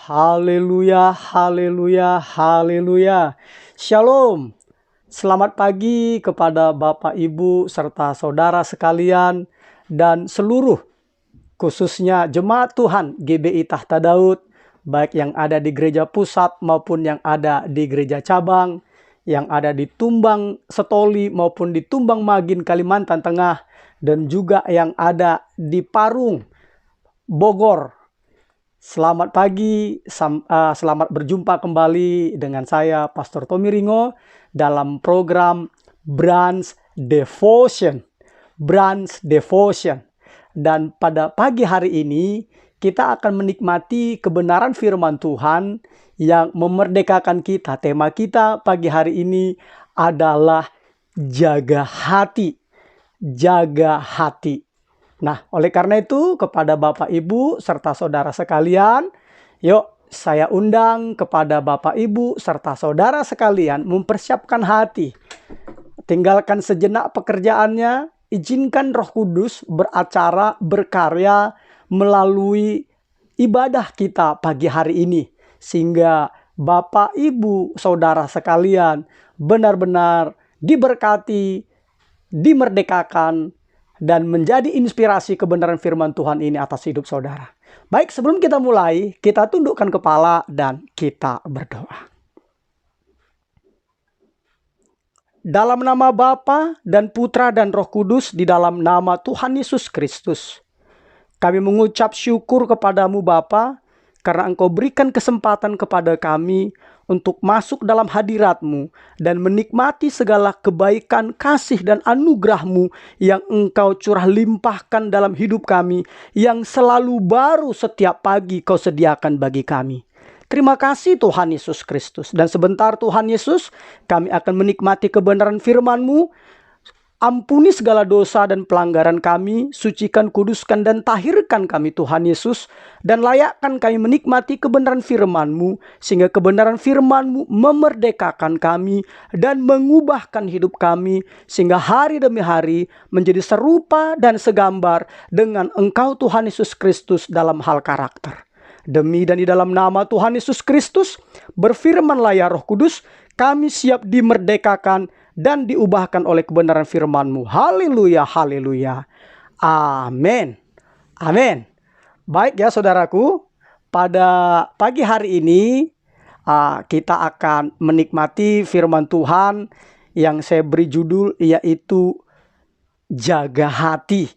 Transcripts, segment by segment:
Haleluya, haleluya, haleluya. Shalom. Selamat pagi kepada Bapak, Ibu, serta saudara sekalian dan seluruh khususnya jemaat Tuhan GBI Tahta Daud, baik yang ada di gereja pusat maupun yang ada di gereja cabang, yang ada di Tumbang Setoli maupun di Tumbang Magin Kalimantan Tengah, dan juga yang ada di Parung Bogor. Selamat pagi, selamat berjumpa kembali dengan saya Pastor Tommy Ringo dalam program Branch Devotion. Dan pada pagi hari ini kita akan menikmati kebenaran firman Tuhan yang memerdekakan kita. Tema kita pagi hari ini adalah jaga hati. Jaga hati. Nah, oleh karena itu kepada Bapak, Ibu, serta saudara sekalian, yuk saya undang kepada Bapak, Ibu, serta saudara sekalian mempersiapkan hati. Tinggalkan sejenak pekerjaannya, izinkan Roh Kudus beracara, berkarya melalui ibadah kita pagi hari ini. Sehingga Bapak, Ibu, saudara sekalian benar-benar diberkati, dimerdekakan, dan menjadi inspirasi kebenaran firman Tuhan ini atas hidup saudara. Baik, sebelum kita mulai, kita tundukkan kepala dan kita berdoa. Dalam nama Bapa dan Putra dan Roh Kudus, di dalam nama Tuhan Yesus Kristus, kami mengucap syukur kepadamu Bapa, karena Engkau berikan kesempatan kepada kami untuk masuk dalam hadirat-Mu dan menikmati segala kebaikan, kasih, dan anugerah-Mu yang Engkau curah limpahkan dalam hidup kami, yang selalu baru setiap pagi Kau sediakan bagi kami. Terima kasih Tuhan Yesus Kristus. Dan sebentar Tuhan Yesus, kami akan menikmati kebenaran firman-Mu. Ampuni segala dosa dan pelanggaran kami, sucikan, kuduskan, dan tahirkan kami Tuhan Yesus, dan layakkan kami menikmati kebenaran firman-Mu, sehingga kebenaran firman-Mu memerdekakan kami dan mengubahkan hidup kami, sehingga hari demi hari menjadi serupa dan segambar dengan Engkau Tuhan Yesus Kristus dalam hal karakter. Demi dan di dalam nama Tuhan Yesus Kristus, berfirmanlah ya Roh Kudus, kami siap dimerdekakan dan diubahkan oleh kebenaran firman-Mu. Haleluya, haleluya. Amin. Amin. Baik ya saudaraku, pada pagi hari ini kita akan menikmati firman Tuhan yang saya beri judul yaitu jaga hati.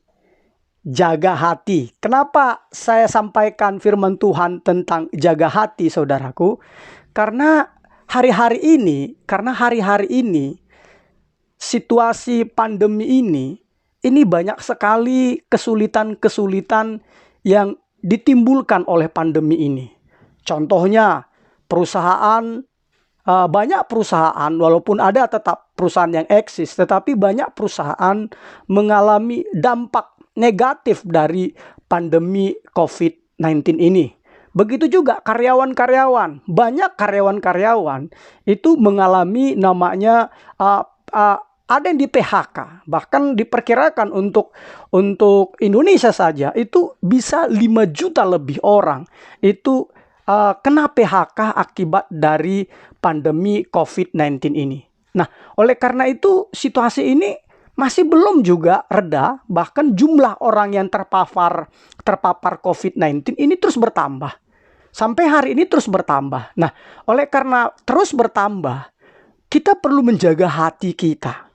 Jaga hati. Kenapa saya sampaikan firman Tuhan tentang jaga hati saudaraku? Karena hari-hari ini situasi pandemi ini banyak sekali kesulitan-kesulitan yang ditimbulkan oleh pandemi ini. Contohnya banyak perusahaan, walaupun ada tetap perusahaan yang eksis, tetapi banyak perusahaan mengalami dampak negatif dari pandemi COVID-19 ini. Begitu juga karyawan-karyawan, banyak karyawan-karyawan itu mengalami namanya ada yang di PHK, bahkan diperkirakan untuk Indonesia saja itu bisa 5 juta lebih orang itu kena PHK akibat dari pandemi COVID-19 ini. Nah, oleh karena itu situasi ini masih belum juga reda, bahkan jumlah orang yang terpapar COVID-19 ini terus bertambah. Sampai hari ini terus bertambah. Nah, oleh karena terus bertambah, kita perlu menjaga hati kita.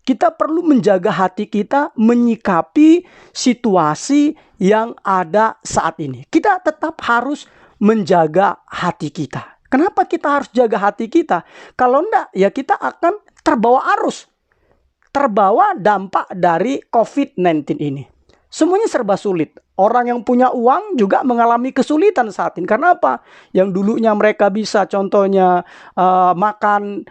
Kita perlu menjaga hati kita menyikapi situasi yang ada saat ini. Kita tetap harus menjaga hati kita. Kenapa kita harus jaga hati kita? Kalau enggak, ya kita akan terbawa arus. Terbawa dampak dari COVID-19 ini. Semuanya serba sulit. Orang yang punya uang juga mengalami kesulitan saat ini. Karena apa? Yang dulunya mereka bisa contohnya makan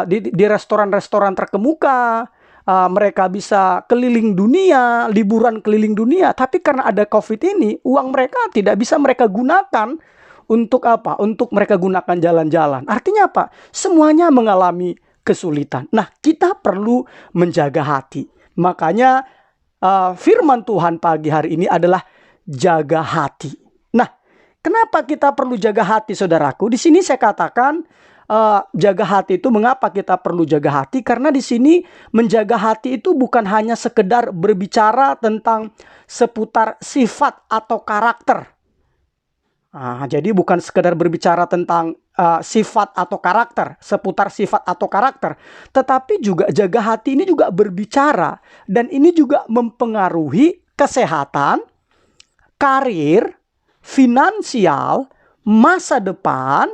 di restoran-restoran terkemuka. Mereka bisa keliling dunia, liburan keliling dunia. Tapi karena ada COVID ini, uang mereka tidak bisa mereka gunakan untuk apa? Untuk mereka gunakan jalan-jalan. Artinya apa? Semuanya mengalami kesulitan. Nah, kita perlu menjaga hati. Makanya firman Tuhan pagi hari ini adalah jaga hati. Nah, Kenapa kita perlu jaga hati, saudaraku? Di sini saya katakan jaga hati itu, mengapa kita perlu jaga hati? Karena di sini menjaga hati itu bukan hanya sekedar berbicara tentang seputar sifat atau karakter. Jadi bukan sekedar berbicara tentang sifat atau karakter, seputar sifat atau karakter. Tetapi juga jaga hati ini juga berbicara, dan ini juga mempengaruhi kesehatan, karir, finansial, masa depan,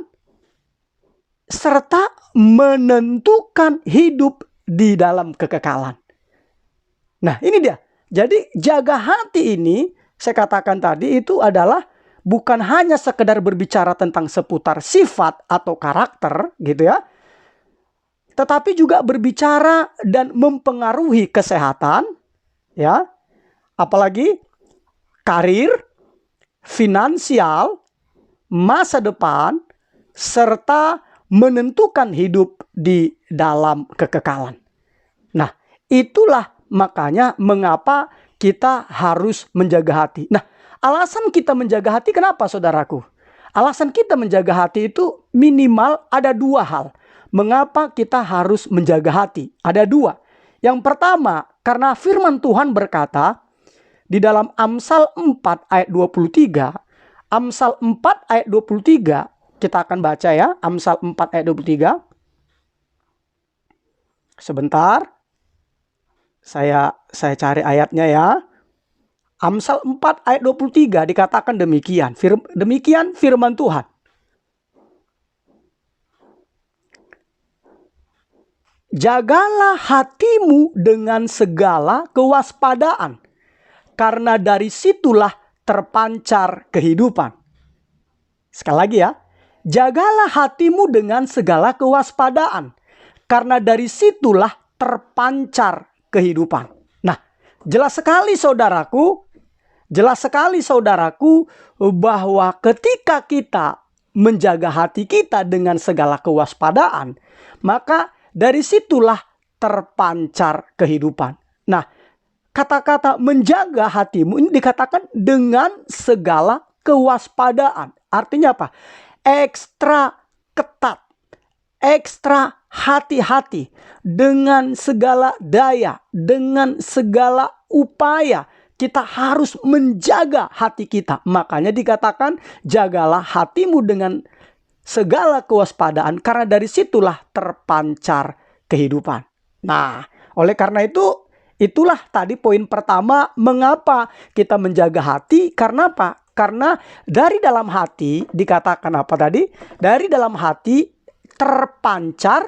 serta menentukan hidup di dalam kekekalan. Nah, ini dia. Jadi jaga hati ini, saya katakan tadi, itu adalah bukan hanya sekedar berbicara tentang seputar sifat atau karakter gitu ya, tetapi juga berbicara dan mempengaruhi kesehatan, ya, apalagi karir, finansial, masa depan, serta menentukan hidup di dalam kekekalan. Nah, itulah makanya mengapa kita harus menjaga hati. Nah, alasan kita menjaga hati kenapa, saudaraku? Alasan kita menjaga hati itu minimal ada dua hal. Mengapa kita harus menjaga hati? Ada dua. Yang pertama, karena firman Tuhan berkata di dalam Amsal 4 ayat 23. Amsal 4 ayat 23. Kita akan baca ya, Amsal 4 ayat 23. Sebentar. Saya cari ayatnya ya. Amsal 4 ayat 23 dikatakan demikian. Demikian firman Tuhan. Jagalah hatimu dengan segala kewaspadaan, karena dari situlah terpancar kehidupan. Sekali lagi ya. Jagalah hatimu dengan segala kewaspadaan, karena dari situlah terpancar kehidupan. Nah, jelas sekali saudaraku, bahwa ketika kita menjaga hati kita dengan segala kewaspadaan, maka dari situlah terpancar kehidupan. Nah, kata-kata menjaga hatimu ini dikatakan dengan segala kewaspadaan. Artinya apa? Ekstra ketat, ekstra hati-hati, dengan segala daya, dengan segala upaya. Kita harus menjaga hati kita. Makanya dikatakan jagalah hatimu dengan segala kewaspadaan, karena dari situlah terpancar kehidupan. Nah, oleh karena itu, itulah tadi poin pertama mengapa kita menjaga hati. Karena apa? Karena dari dalam hati dikatakan apa tadi? Dari dalam hati terpancar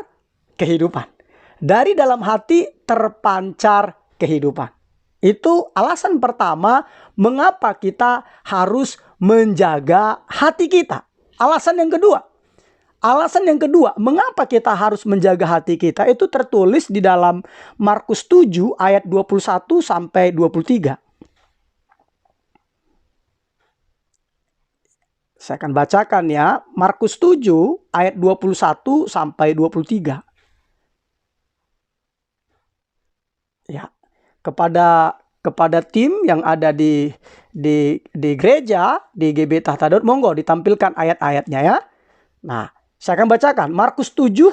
kehidupan. Dari dalam hati terpancar kehidupan. Itu alasan pertama mengapa kita harus menjaga hati kita. Alasan yang kedua, mengapa kita harus menjaga hati kita, itu tertulis di dalam Markus 7 ayat 21 sampai 23. Saya akan bacakan ya, Markus 7 ayat 21 sampai 23. Ya, kepada tim yang ada di gereja, di GB Tahta Daud, monggo ditampilkan ayat-ayatnya ya. Nah, saya akan bacakan Markus 7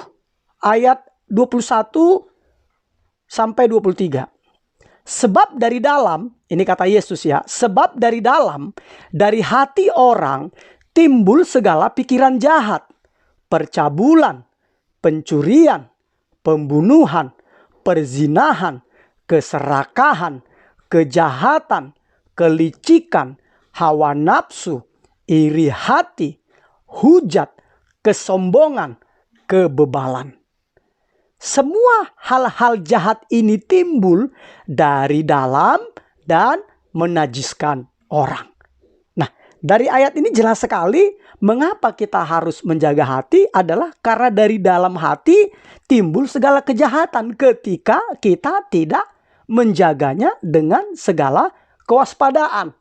ayat 21 sampai 23. Sebab dari dalam, ini kata Yesus ya, sebab dari dalam, dari hati orang timbul segala pikiran jahat, percabulan, pencurian, pembunuhan, perzinahan, keserakahan, kejahatan, kelicikan, hawa nafsu, iri hati, hujat, kesombongan, kebebalan. Semua hal-hal jahat ini timbul dari dalam dan menajiskan orang. Nah, dari ayat ini jelas sekali mengapa kita harus menjaga hati adalah karena dari dalam hati timbul segala kejahatan ketika kita tidak menjaganya dengan segala kewaspadaan.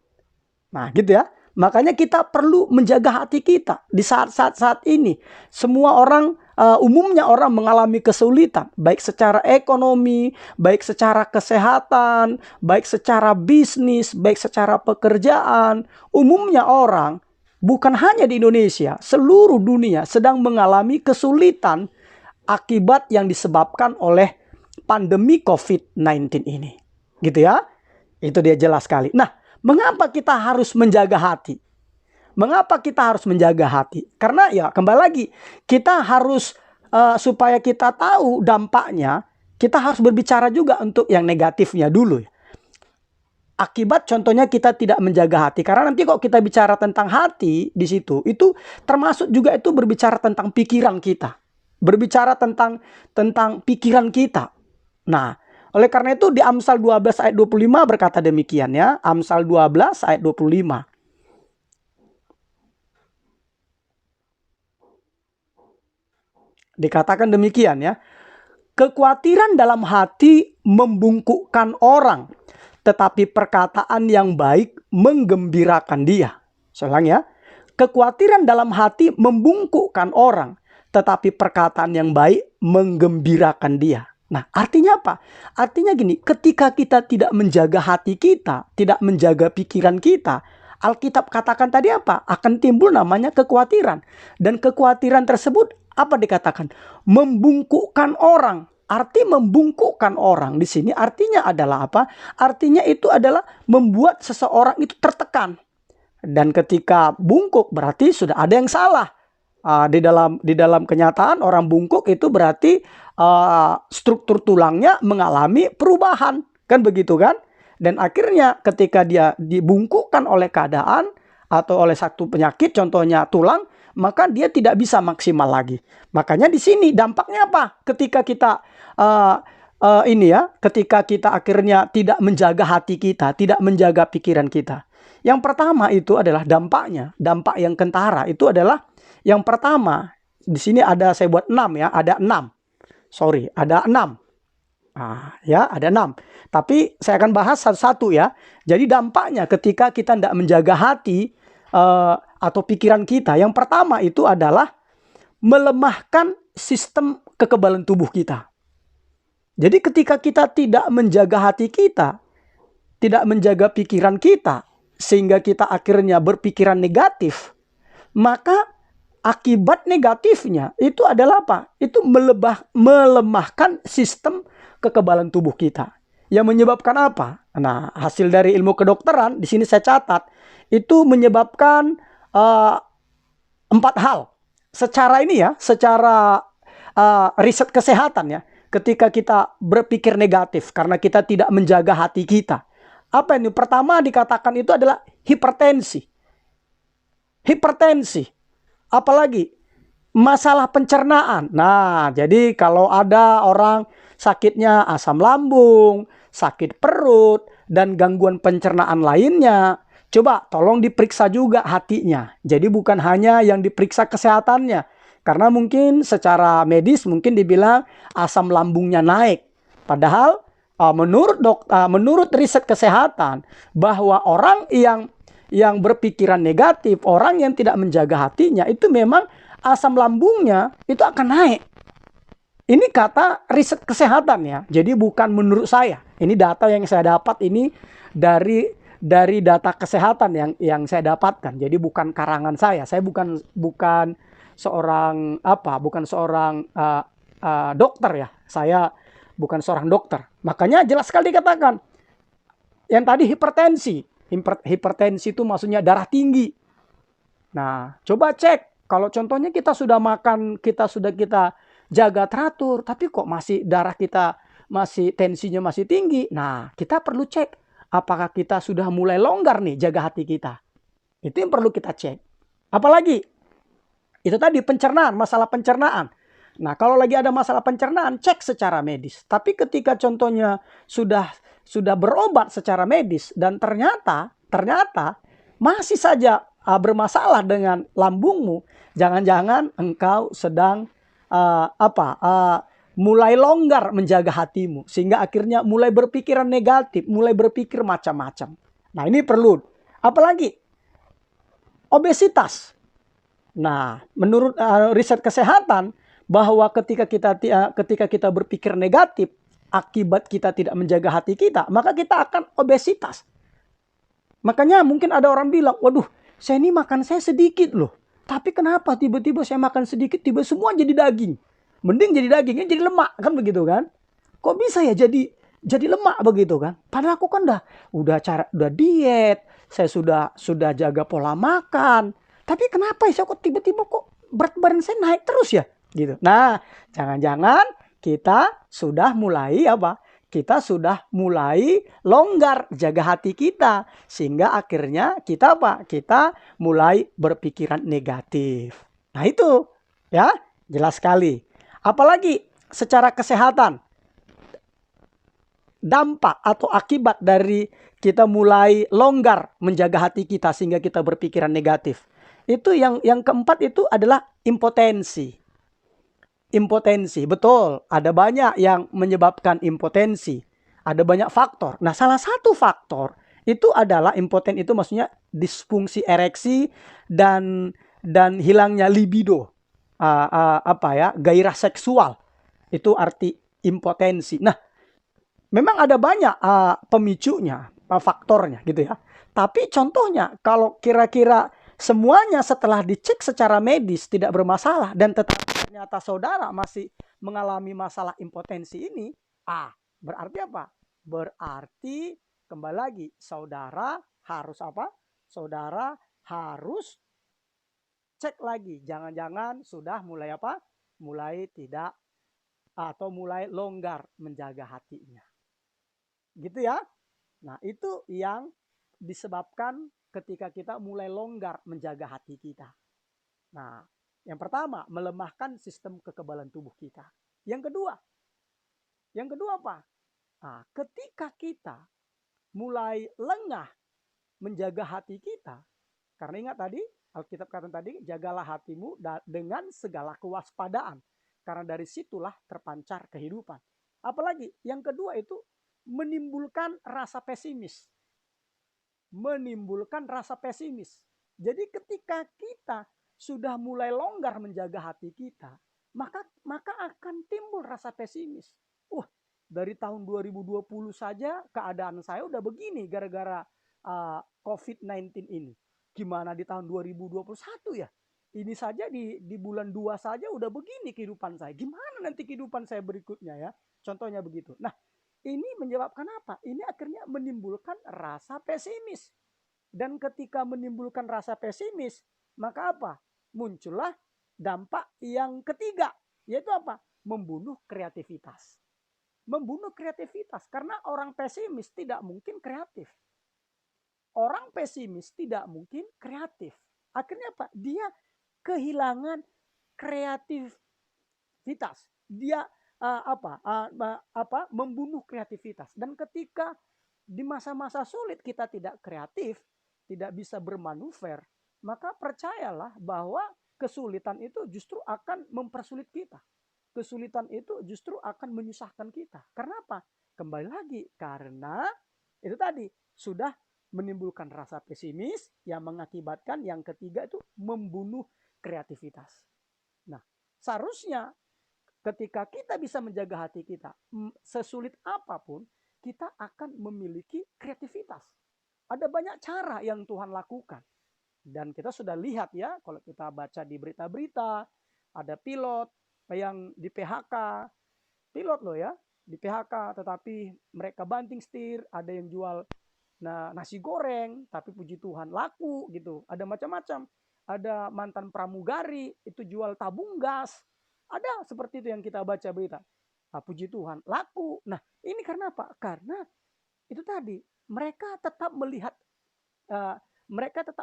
Nah, gitu ya. Makanya kita perlu menjaga hati kita di saat-saat ini. Semua orang, umumnya orang mengalami kesulitan. Baik secara ekonomi, baik secara kesehatan, baik secara bisnis, baik secara pekerjaan. Umumnya orang bukan hanya di Indonesia, seluruh dunia sedang mengalami kesulitan akibat yang disebabkan oleh pandemi COVID-19 ini. Gitu ya. Itu dia jelas sekali. Nah, mengapa kita harus menjaga hati? Mengapa kita harus menjaga hati? Karena ya kembali lagi, kita harus supaya kita tahu dampaknya, kita harus berbicara juga untuk yang negatifnya dulu. Akibat contohnya kita tidak menjaga hati. Karena nanti kok kita bicara tentang hati di situ, itu termasuk juga itu berbicara tentang pikiran kita. Berbicara tentang pikiran kita. Nah, oleh karena itu di Amsal 12 ayat 25 berkata demikian ya. Amsal 12 ayat 25. Dikatakan demikian ya. Kekhawatiran dalam hati membungkukkan orang, tetapi perkataan yang baik menggembirakan dia. Saya ulang ya. Kekhawatiran dalam hati membungkukkan orang, tetapi perkataan yang baik menggembirakan dia. Nah, artinya apa? Artinya gini, ketika kita tidak menjaga hati kita, tidak menjaga pikiran kita, Alkitab katakan tadi apa? Akan timbul namanya kekhawatiran. Dan kekhawatiran tersebut apa dikatakan? Membungkukkan orang. Arti membungkukkan orang di sini artinya adalah apa? Artinya itu adalah membuat seseorang itu tertekan. Dan ketika bungkuk berarti sudah ada yang salah. Di dalam kenyataan orang bungkuk itu berarti struktur tulangnya mengalami perubahan. Kan begitu kan? Dan akhirnya ketika dia dibungkukkan oleh keadaan atau oleh satu penyakit, contohnya tulang, maka dia tidak bisa maksimal lagi. Makanya di sini dampaknya apa? Ketika kita ketika kita akhirnya tidak menjaga hati kita, tidak menjaga pikiran kita. Yang pertama itu adalah dampaknya, dampak yang kentara itu adalah yang pertama. Di sini ada saya buat 6 ya, ada 6. Sorry, ada 6. Ya, ada 6. Tapi saya akan bahas satu-satu ya. Jadi dampaknya ketika kita tidak menjaga hati atau pikiran kita, yang pertama itu adalah melemahkan sistem kekebalan tubuh kita. Jadi ketika kita tidak menjaga hati kita, tidak menjaga pikiran kita, sehingga kita akhirnya berpikiran negatif, maka akibat negatifnya itu adalah apa? Itu melemahkan sistem kekebalan tubuh kita. Yang menyebabkan apa? Nah, hasil dari ilmu kedokteran, di sini saya catat, itu menyebabkan 4 hal. Secara ini ya, secara riset kesehatan ya, ketika kita berpikir negatif karena kita tidak menjaga hati kita. Apa ini? Pertama dikatakan itu adalah hipertensi. Hipertensi. Apalagi masalah pencernaan. Nah, jadi kalau ada orang sakitnya asam lambung, sakit perut, dan gangguan pencernaan lainnya, coba tolong diperiksa juga hatinya. Jadi bukan hanya yang diperiksa kesehatannya. Karena mungkin secara medis mungkin dibilang asam lambungnya naik. Padahal menurut riset kesehatan bahwa orang yang berpikiran negatif, orang yang tidak menjaga hatinya, itu memang asam lambungnya itu akan naik. Ini kata riset kesehatan ya. Jadi bukan menurut saya. Ini data yang saya dapat ini dari data kesehatan yang saya dapatkan. Jadi bukan karangan saya. Saya bukan seorang dokter ya. Saya bukan seorang dokter. Makanya jelas sekali dikatakan. Yang tadi hipertensi. Hipertensi itu maksudnya darah tinggi. Nah, coba cek. Kalau contohnya kita sudah makan, kita jaga teratur, tapi kok masih darah kita tensinya masih tinggi. Nah, kita perlu cek apakah kita sudah mulai longgar nih jaga hati kita. Itu yang perlu kita cek. Apalagi itu tadi pencernaan, masalah pencernaan. Nah, kalau lagi ada masalah pencernaan, cek secara medis. Tapi ketika contohnya sudah berobat secara medis dan ternyata masih saja bermasalah dengan lambungmu, jangan-jangan engkau sedang mulai longgar menjaga hatimu, sehingga akhirnya mulai berpikiran negatif, mulai berpikir macam-macam. Nah, ini perlu. Apalagi obesitas. Nah, menurut riset kesehatan bahwa ketika kita berpikir negatif, akibat kita tidak menjaga hati kita, maka kita akan obesitas. Makanya mungkin ada orang bilang, waduh, saya ini makan saya sedikit loh. Tapi kenapa tiba-tiba saya makan sedikit, tiba semua jadi daging. Mending jadi dagingnya jadi lemak, kan begitu kan? Kok bisa ya jadi lemak begitu kan? Padahal aku kan udah diet, saya sudah jaga pola makan. Tapi kenapa ya kok tiba-tiba kok berat badan saya naik terus ya? Gitu. Nah, jangan-jangan kita sudah mulai apa? Kita sudah mulai longgar jaga hati kita. Sehingga akhirnya kita apa? Kita mulai berpikiran negatif. Nah itu ya jelas sekali. Apalagi secara kesehatan. Dampak atau akibat dari kita mulai longgar menjaga hati kita sehingga kita berpikiran negatif. Itu yang keempat itu adalah impotensi. Impotensi, betul. Ada banyak yang menyebabkan impotensi. Ada banyak faktor. Nah, salah satu faktor itu adalah impoten itu maksudnya disfungsi ereksi dan hilangnya libido. Gairah seksual. Itu arti impotensi. Nah, memang ada banyak pemicunya, faktornya gitu ya. Tapi contohnya kalau kira-kira semuanya setelah dicek secara medis tidak bermasalah dan tetapi ternyata saudara masih mengalami masalah impotensi ini, berarti apa? Berarti kembali lagi saudara harus apa? Saudara harus cek lagi. Jangan-jangan sudah mulai apa? Mulai tidak atau mulai longgar menjaga hatinya. Gitu ya. Nah, itu yang disebabkan ketika kita mulai longgar menjaga hati kita. Nah, yang pertama, melemahkan sistem kekebalan tubuh kita. Yang kedua apa? Nah, ketika kita mulai lengah menjaga hati kita, karena ingat tadi, Alkitab kata tadi, jagalah hatimu dengan segala kewaspadaan. Karena dari situlah terpancar kehidupan. Apalagi yang kedua itu menimbulkan rasa pesimis. Menimbulkan rasa pesimis. Jadi ketika kita sudah mulai longgar menjaga hati kita, maka akan timbul rasa pesimis. Dari tahun 2020 saja keadaan saya udah begini gara-gara COVID-19 ini. Gimana di tahun 2021 ya? Ini saja di bulan 2 saja udah begini kehidupan saya. Gimana nanti kehidupan saya berikutnya ya? Contohnya begitu. Nah, ini menyebabkan apa? Ini akhirnya menimbulkan rasa pesimis. Dan ketika menimbulkan rasa pesimis, maka apa? Muncullah dampak yang ketiga, yaitu apa? Membunuh kreativitas. Membunuh kreativitas, karena orang pesimis tidak mungkin kreatif. Orang pesimis tidak mungkin kreatif. Akhirnya apa? Dia kehilangan kreativitas. Dia membunuh kreativitas. Dan ketika di masa-masa sulit kita tidak kreatif, tidak bisa bermanuver, maka percayalah bahwa kesulitan itu justru akan mempersulit kita. Kesulitan itu justru akan menyusahkan kita. Karena apa? Kembali lagi, karena itu tadi sudah menimbulkan rasa pesimis yang mengakibatkan yang ketiga itu membunuh kreativitas. Nah, seharusnya ketika kita bisa menjaga hati kita, sesulit apapun, kita akan memiliki kreativitas. Ada banyak cara yang Tuhan lakukan. Dan kita sudah lihat ya, kalau kita baca di berita-berita, ada pilot yang di PHK, pilot loh ya, di PHK, tetapi mereka banting setir, ada yang jual nasi goreng, tapi puji Tuhan laku gitu, ada macam-macam. Ada mantan pramugari, itu jual tabung gas, ada seperti itu yang kita baca berita. Puji Tuhan, laku. Nah, ini karena apa? Karena itu tadi, mereka tetap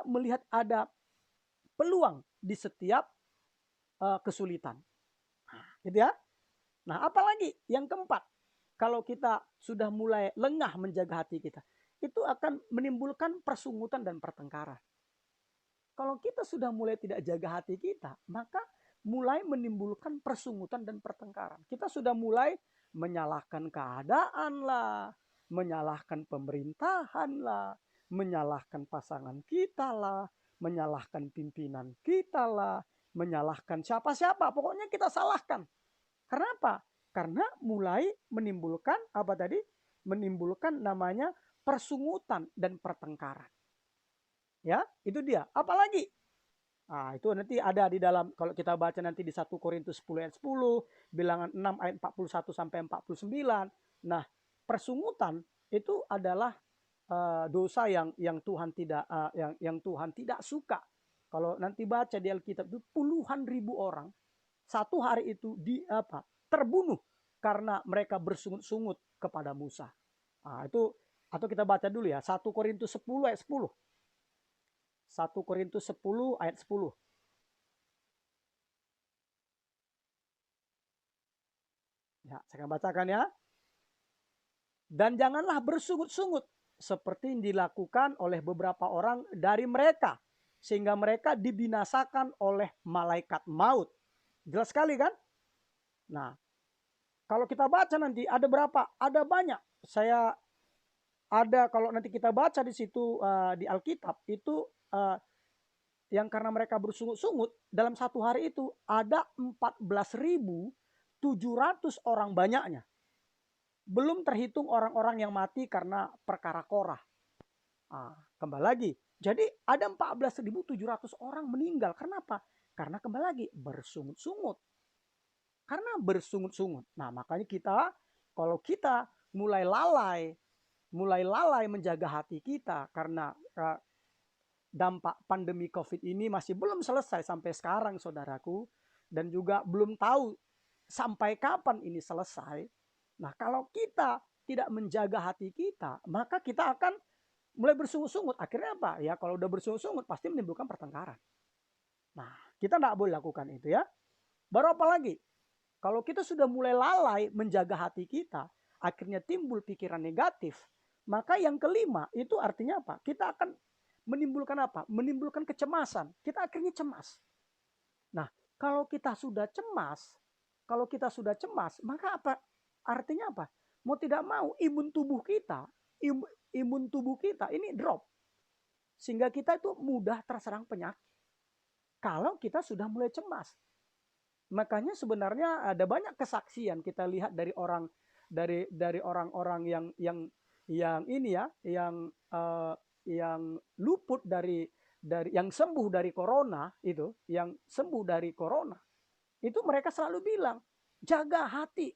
melihat ada peluang di setiap kesulitan. Gitu ya. Nah, apalagi yang keempat, kalau kita sudah mulai lengah menjaga hati kita, itu akan menimbulkan persungutan dan pertengkaran. Kalau kita sudah mulai tidak jaga hati kita, maka mulai menimbulkan persungutan dan pertengkaran. Kita sudah mulai menyalahkan keadaan lah, menyalahkan pemerintahan lah, menyalahkan pasangan kita lah, menyalahkan pimpinan kita lah, menyalahkan siapa-siapa, pokoknya kita salahkan. Karena apa? Karena mulai menimbulkan apa tadi? Menimbulkan namanya persungutan dan pertengkaran. Ya, itu dia. Apalagi? Nah, itu nanti ada di dalam, kalau kita baca nanti di 1 Korintus 10 ayat 10, bilangan 6 ayat 41 sampai 49. Nah, persungutan itu adalah dosa yang Tuhan tidak yang Tuhan tidak suka. Kalau nanti baca di Alkitab itu puluhan ribu orang satu hari itu terbunuh karena mereka bersungut-sungut kepada Musa. Nah, itu atau kita baca dulu ya, 1 Korintus 10 ayat 10. 1 Korintus 10 ayat 10. Ya, saya akan bacakan ya. Dan janganlah bersungut-sungut seperti yang dilakukan oleh beberapa orang dari mereka, sehingga mereka dibinasakan oleh malaikat maut. Jelas sekali kan? Nah, kalau kita baca nanti ada berapa? Ada banyak. Saya ada, kalau nanti kita baca di situ di Alkitab itu yang karena mereka bersungut-sungut dalam satu hari itu ada 14.700 orang banyaknya. Belum terhitung orang-orang yang mati karena perkara Korah. Kembali lagi. Jadi ada 14.700 orang meninggal. Karena apa? Karena kembali lagi bersungut-sungut. Karena bersungut-sungut. Nah, makanya kalau kita mulai lalai menjaga hati kita karena dampak pandemi COVID ini masih belum selesai sampai sekarang, saudaraku, dan juga belum tahu sampai kapan ini selesai. Nah, kalau kita tidak menjaga hati kita, maka kita akan mulai bersungut-sungut. Akhirnya apa? Ya, kalau udah bersungut-sungut pasti menimbulkan pertengkaran. Nah, kita tidak boleh lakukan itu ya. Baru apa lagi? Kalau kita sudah mulai lalai menjaga hati kita, akhirnya timbul pikiran negatif, maka yang kelima itu artinya apa? Kita akan menimbulkan apa? Menimbulkan kecemasan. Kita akhirnya cemas. Nah, kalau kita sudah cemas, maka apa? Artinya apa? Mau tidak mau imun tubuh kita ini drop. Sehingga kita itu mudah terserang penyakit. Kalau kita sudah mulai cemas. Makanya sebenarnya ada banyak kesaksian kita lihat dari orang-orang yang ini ya, yang luput dari yang sembuh dari corona itu, yang sembuh dari corona. Itu mereka selalu bilang, jaga hati.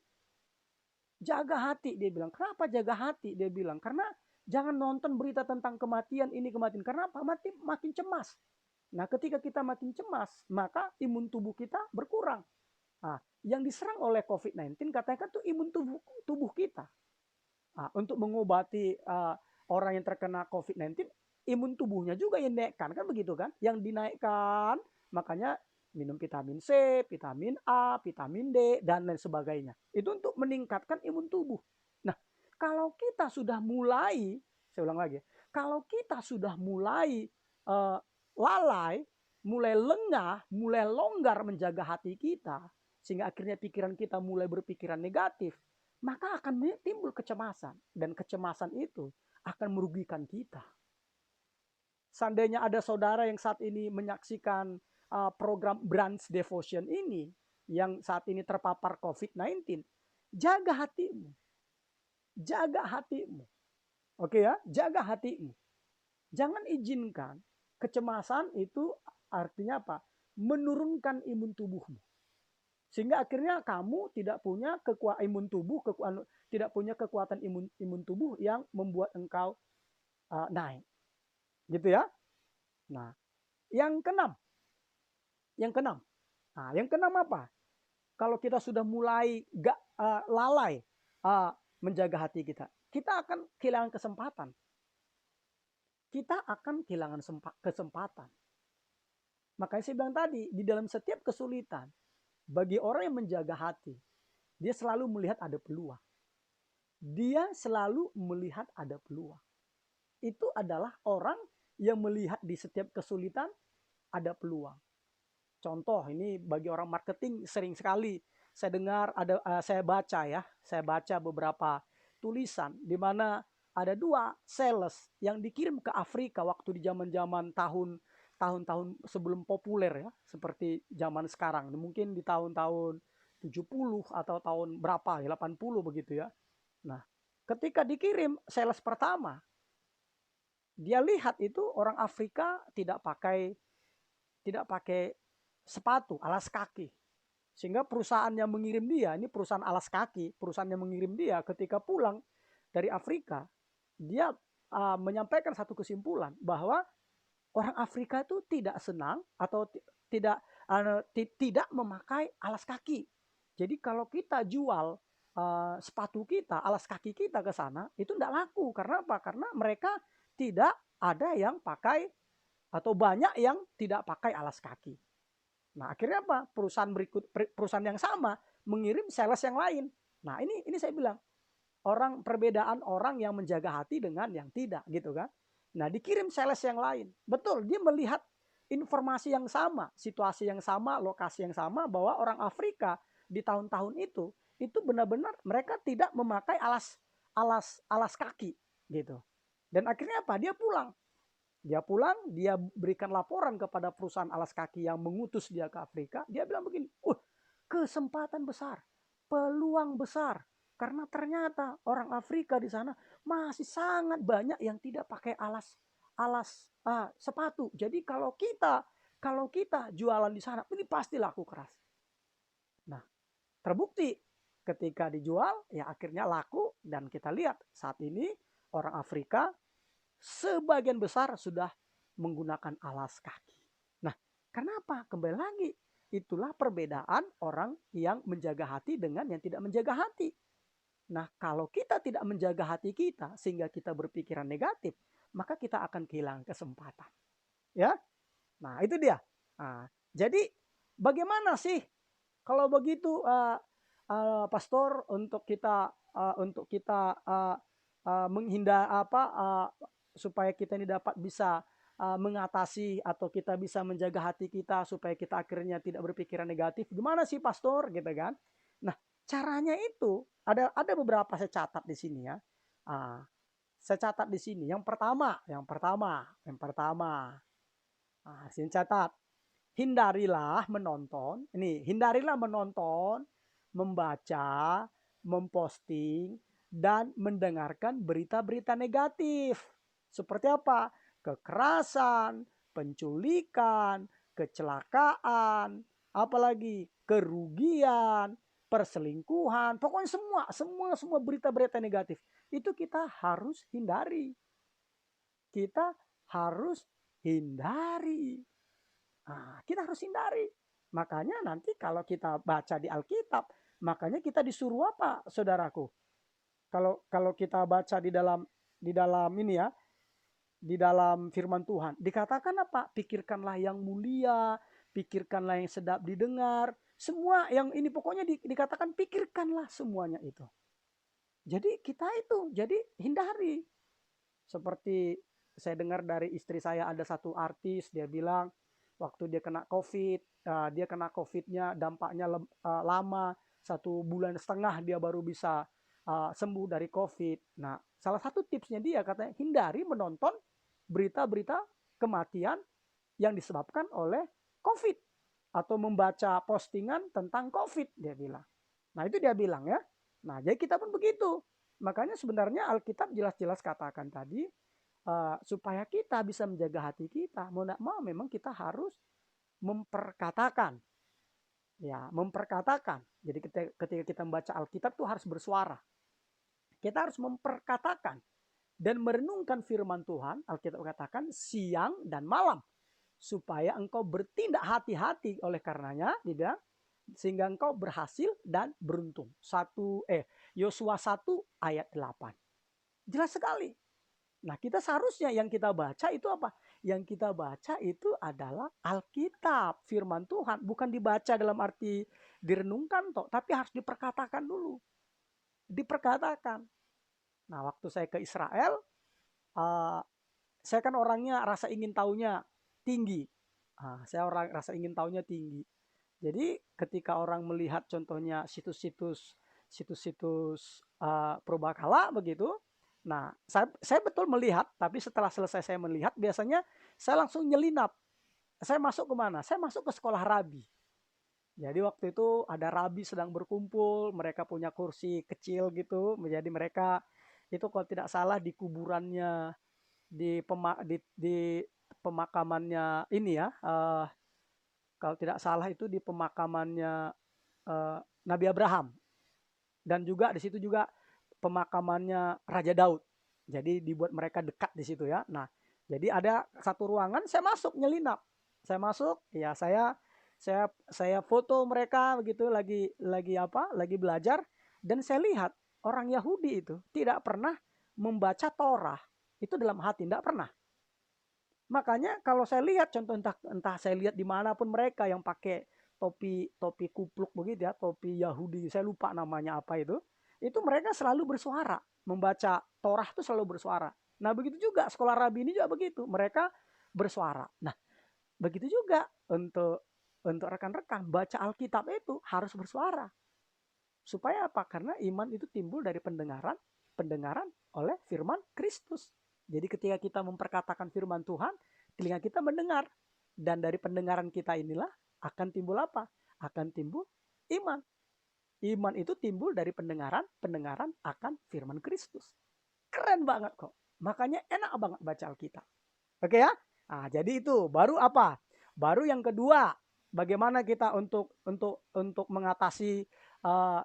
Jaga hati, dia bilang. Kenapa jaga hati? Dia bilang, karena jangan nonton berita tentang kematian ini kematian. Karena apa? Makin cemas. Nah, ketika kita makin cemas, maka imun tubuh kita berkurang. Nah, yang diserang oleh COVID-19 katakan tuh imun tubuh kita. Nah, untuk mengobati orang yang terkena COVID-19, imun tubuhnya juga yang dinaikkan, kan begitu kan? Yang dinaikkan, makanya minum vitamin C, vitamin A, vitamin D, dan lain sebagainya. Itu untuk meningkatkan imun tubuh. Nah, kalau kita sudah mulai, saya ulang lagi, kalau kita sudah mulai lalai, mulai lengah, mulai longgar menjaga hati kita, sehingga akhirnya pikiran kita mulai berpikiran negatif, maka akan timbul kecemasan. Dan kecemasan itu akan merugikan kita. Seandainya ada saudara yang saat ini menyaksikan program Branch Devotion ini, yang saat ini terpapar COVID-19, jaga hatimu. Jaga hatimu. Oke ya, jaga hatimu. Jangan izinkan kecemasan itu artinya apa? Menurunkan imun tubuhmu. Sehingga akhirnya kamu tidak punya tidak punya kekuatan imun tubuh yang membuat engkau naik. Gitu ya. Nah, yang keenam. Nah, yang keenam apa? Kalau kita sudah mulai lalai menjaga hati kita, kita akan kehilangan kesempatan. Kita akan kehilangan kesempatan. Makanya saya bilang tadi, di dalam setiap kesulitan, bagi orang yang menjaga hati, dia selalu melihat ada peluang. Dia selalu melihat ada peluang. Itu adalah orang yang melihat di setiap kesulitan ada peluang. Contoh ini bagi orang marketing sering sekali saya dengar saya baca beberapa tulisan di mana ada 2 sales yang dikirim ke Afrika waktu di zaman-zaman tahun-tahun sebelum populer ya, seperti zaman sekarang. Mungkin di tahun-tahun 70 atau tahun berapa ya, 80 begitu ya. Nah, ketika dikirim sales pertama, Dia lihat itu orang Afrika tidak pakai sepatu, alas kaki. Sehingga perusahaan yang mengirim dia, ini perusahaan alas kaki, perusahaan yang mengirim dia ketika pulang dari Afrika, dia menyampaikan satu kesimpulan bahwa orang Afrika itu tidak senang atau tidak memakai alas kaki. Jadi kalau kita jual sepatu kita, alas kaki kita ke sana, itu tidak laku. Karena apa? Karena mereka tidak ada yang pakai atau banyak yang tidak pakai alas kaki. Nah, akhirnya apa? Perusahaan yang sama mengirim sales yang lain. Nah, ini saya bilang perbedaan orang yang menjaga hati dengan yang tidak gitu kan. Nah, dikirim sales yang lain. Betul, dia melihat informasi yang sama, situasi yang sama, lokasi yang sama bahwa orang Afrika di tahun-tahun itu benar-benar mereka tidak memakai alas kaki gitu. Dan akhirnya apa? Dia berikan laporan kepada perusahaan alas kaki yang mengutus dia ke Afrika. Dia bilang begini, kesempatan besar, peluang besar. Karena ternyata orang Afrika di sana masih sangat banyak yang tidak pakai sepatu. Jadi kalau kita jualan di sana, ini pasti laku keras. Nah, terbukti ketika dijual, ya akhirnya laku. Dan kita lihat saat ini orang Afrika sebagian besar sudah menggunakan alas kaki. Nah, kenapa? Kembali lagi, itulah perbedaan orang yang menjaga hati dengan yang tidak menjaga hati. Nah, kalau kita tidak menjaga hati kita sehingga kita berpikiran negatif, maka kita akan kehilangan kesempatan. Ya, nah itu dia. Nah, jadi bagaimana sih kalau begitu, Pastor, untuk kita menghindar supaya kita ini dapat bisa mengatasi atau kita bisa menjaga hati kita supaya kita akhirnya tidak berpikiran negatif. Gimana sih, Pastor? Gitu kan? Nah, caranya itu ada beberapa saya catat di sini ya. Saya catat di sini. Yang pertama. Sini catat. Hindarilah menonton, membaca, memposting, dan mendengarkan berita-berita negatif. Seperti apa? Kekerasan, penculikan, kecelakaan, apalagi kerugian, perselingkuhan, pokoknya semua berita-berita negatif. Itu kita harus hindari. Kita harus hindari. Kita harus hindari. Makanya nanti kalau kita baca di Alkitab, makanya kita disuruh apa, saudaraku? Kalau kita baca di dalam ini ya, di dalam firman Tuhan, dikatakan apa? Pikirkanlah yang mulia, pikirkanlah yang sedap didengar, semua yang ini pokoknya dikatakan pikirkanlah semuanya itu. Jadi kita jadi hindari. Seperti saya dengar dari istri saya, ada satu artis, dia bilang waktu dia kena COVID, dia kena COVID-nya dampaknya lama, 1,5 bulan dia baru bisa sembuh dari COVID. Nah, salah satu tipsnya dia katanya hindari menonton berita-berita kematian yang disebabkan oleh COVID atau membaca postingan tentang COVID, dia bilang. Nah, itu dia bilang ya. Nah, jadi kita pun begitu. Makanya sebenarnya Alkitab jelas-jelas katakan tadi, supaya kita bisa menjaga hati kita, mau tidak mau memang kita harus memperkatakan. Ya, memperkatakan. Jadi ketika kita membaca Alkitab itu harus bersuara. Kita harus memperkatakan dan merenungkan firman Tuhan. Alkitab katakan siang dan malam, supaya engkau bertindak hati-hati oleh karenanya, dibilang, sehingga engkau berhasil dan beruntung. Yosua 1 ayat 8. Jelas sekali. Nah, kita seharusnya yang kita baca itu apa? Yang kita baca itu adalah Alkitab, firman Tuhan. Bukan dibaca dalam arti direnungkan toh, tapi harus diperkatakan dulu. Diperkatakan. Nah, waktu saya ke Israel, saya kan orangnya rasa ingin tahunya tinggi. Saya orang rasa ingin tahunya tinggi. Jadi ketika orang melihat contohnya situs-situs purbakala begitu, nah saya betul melihat, tapi setelah selesai saya melihat, biasanya saya langsung nyelinap. Saya masuk ke mana? Saya masuk ke sekolah rabi. Jadi waktu itu ada rabi sedang berkumpul, mereka punya kursi kecil gitu, menjadi mereka itu kalau tidak salah di kuburannya di pemakamannya ini ya, kalau tidak salah itu di pemakamannya Nabi Abraham, dan juga di situ juga pemakamannya Raja Daud. Jadi dibuat mereka dekat di situ ya. Nah, jadi ada satu ruangan saya masuk nyelinap. Saya masuk, ya saya foto mereka begitu lagi apa? Lagi belajar, dan saya lihat orang Yahudi itu tidak pernah membaca Torah. Itu dalam hati, tidak pernah. Makanya kalau saya lihat contoh entah saya lihat dimanapun mereka yang pakai topi kupluk begitu ya, topi Yahudi, saya lupa namanya apa itu mereka selalu bersuara, membaca Torah itu selalu bersuara. Nah begitu juga sekolah Rabi ini juga begitu, mereka bersuara. Nah begitu juga untuk rekan-rekan baca Alkitab itu harus bersuara. Supaya apa? Karena iman itu timbul dari pendengaran oleh firman Kristus. Jadi ketika kita memperkatakan firman Tuhan, telinga kita mendengar. Dan dari pendengaran kita inilah akan timbul apa? Akan timbul iman. Iman itu timbul dari pendengaran akan firman Kristus. Keren banget kok. Makanya enak banget baca Alkitab. Oke ya? Nah, jadi itu baru apa? Baru yang kedua, bagaimana kita untuk mengatasi uh,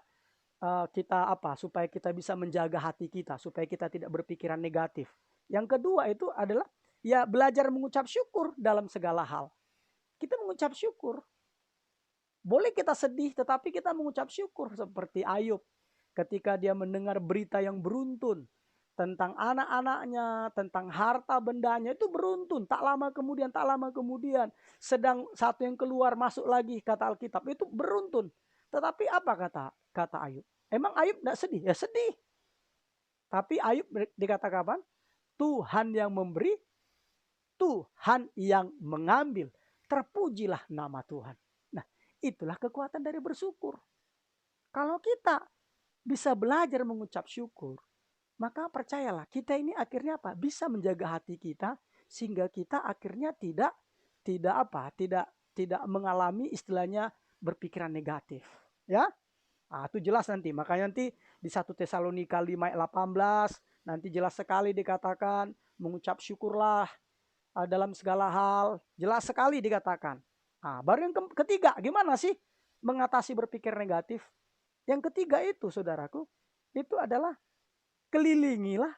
kita apa? Supaya kita bisa menjaga hati kita, supaya kita tidak berpikiran negatif. Yang kedua itu adalah ya belajar mengucap syukur dalam segala hal. Kita mengucap syukur. Boleh kita sedih, tetapi kita mengucap syukur seperti Ayub. Ketika dia mendengar berita yang beruntun tentang anak-anaknya, tentang harta bendanya, itu beruntun. Tak lama kemudian, sedang satu yang keluar masuk lagi, kata Alkitab, itu beruntun. Tetapi apa kata Ayub? Emang Ayub tidak sedih? Ya sedih. Tapi Ayub dikatakan apa? Tuhan yang memberi, Tuhan yang mengambil. Terpujilah nama Tuhan. Nah, itulah kekuatan dari bersyukur. Kalau kita bisa belajar mengucap syukur, maka percayalah kita ini akhirnya apa? Bisa menjaga hati kita sehingga kita akhirnya tidak mengalami istilahnya berpikiran negatif, ya. Ah, itu jelas nanti. Makanya nanti di 1 Tesalonika 5 ayat 18 nanti jelas sekali dikatakan mengucap syukurlah dalam segala hal. Jelas sekali dikatakan. Ah, baru yang ketiga, gimana sih mengatasi berpikir negatif? Yang ketiga itu, saudaraku, itu adalah kelilingilah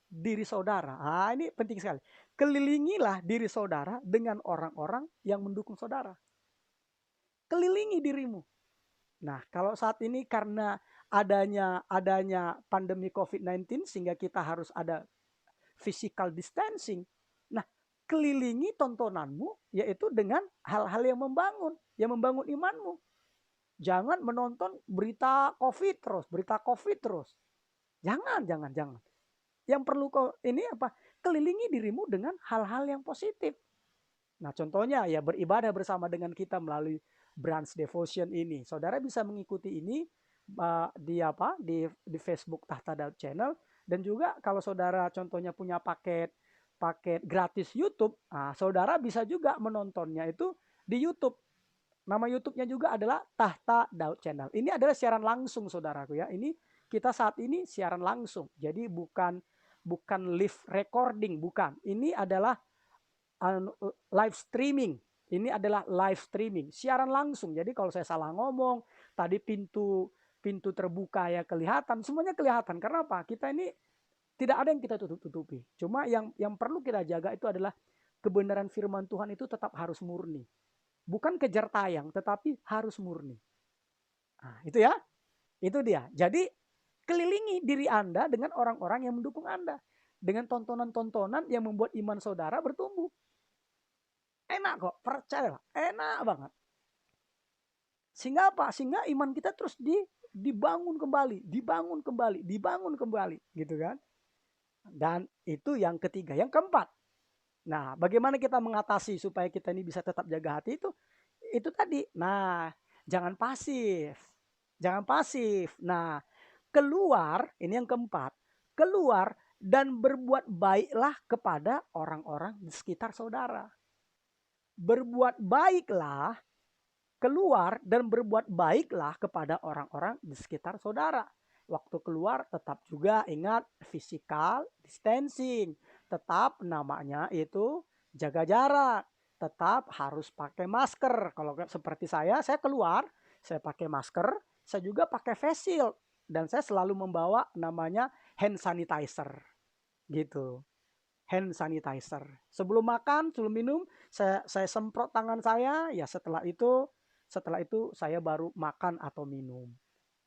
diri saudara. Ah, ini penting sekali. Kelilingilah diri saudara dengan orang-orang yang mendukung saudara. Kelilingi dirimu. Nah, kalau saat ini karena adanya pandemi COVID-19 sehingga kita harus ada physical distancing. Nah, kelilingi tontonanmu yaitu dengan hal-hal yang membangun imanmu. Jangan menonton berita COVID terus. Jangan. Yang perlu kau ini apa? Kelilingi dirimu dengan hal-hal yang positif. Nah, contohnya ya beribadah bersama dengan kita melalui Branch Devotion ini. Saudara bisa mengikuti ini di Facebook Tahta Daud Channel, dan juga kalau saudara contohnya punya paket gratis YouTube, saudara bisa juga menontonnya itu di YouTube. Nama YouTube-nya juga adalah Tahta Daud Channel. Ini adalah siaran langsung, saudaraku ya. Ini kita saat ini siaran langsung. Jadi bukan live recording, bukan. Ini adalah live streaming. Ini adalah live streaming, siaran langsung. Jadi kalau saya salah ngomong, tadi pintu terbuka ya kelihatan, semuanya kelihatan. Karena apa? Kita ini tidak ada yang kita tutupi. Cuma yang perlu kita jaga itu adalah kebenaran firman Tuhan itu tetap harus murni. Bukan kejar tayang, tetapi harus murni. Nah, itu ya. Itu dia. Jadi kelilingi diri Anda dengan orang-orang yang mendukung Anda. Dengan tontonan-tontonan yang membuat iman saudara bertumbuh. Enak kok, percayalah, enak banget. Sehingga apa? Sehingga iman kita terus dibangun kembali, gitu kan? Dan itu yang ketiga. Yang keempat, nah bagaimana kita mengatasi supaya kita ini bisa tetap jaga hati itu? Itu tadi. Nah, jangan pasif. Nah, keluar, ini yang keempat. Keluar dan berbuat baiklah kepada orang-orang di sekitar saudara. Berbuat baiklah, keluar dan berbuat baiklah kepada orang-orang di sekitar saudara. Waktu keluar tetap juga ingat physical distancing. tetap namanya itu jaga jarak. Tetap harus pakai masker. Kalau seperti saya keluar, saya pakai masker, saya juga pakai face shield. Dan saya selalu membawa namanya hand sanitizer. Gitu. Hand sanitizer. Sebelum makan, sebelum minum, saya semprot tangan saya, ya setelah itu saya baru makan atau minum.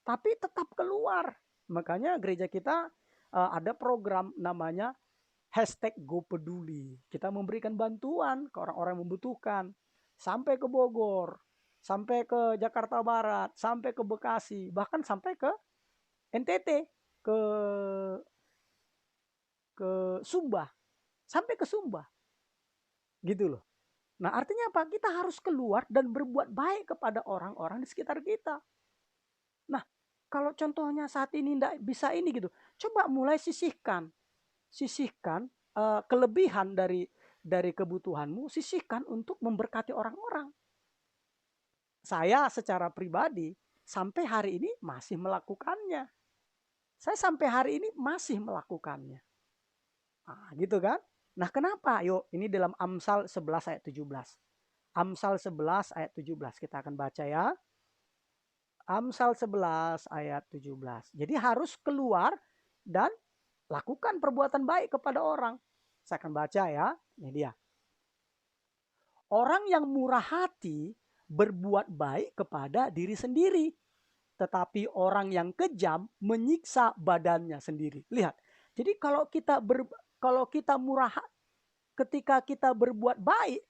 Tapi tetap keluar. Makanya gereja kita ada program namanya #GoPeduli. Kita memberikan bantuan ke orang-orang yang membutuhkan. Sampai ke Bogor, sampai ke Jakarta Barat, sampai ke Bekasi, bahkan sampai ke NTT, ke Sumba, sampai ke Sumba. Gitu loh. Nah, artinya apa? Kita harus keluar dan berbuat baik kepada orang-orang di sekitar kita. Nah, kalau contohnya saat ini tidak bisa ini gitu, coba mulai sisihkan kelebihan dari kebutuhanmu, sisihkan untuk memberkati orang-orang. Saya secara pribadi sampai hari ini masih melakukannya. Saya sampai hari ini masih melakukannya. Nah, gitu kan? Nah, kenapa? Yuk, ini dalam Amsal 11 ayat 17. Amsal 11 ayat 17 kita akan baca ya. Amsal 11 ayat 17. Jadi harus keluar dan lakukan perbuatan baik kepada orang. Saya akan baca ya. Ini dia. Orang yang murah hati berbuat baik kepada diri sendiri. Tetapi orang yang kejam menyiksa badannya sendiri. Lihat. Jadi kalau kita murah, ketika kita berbuat baik,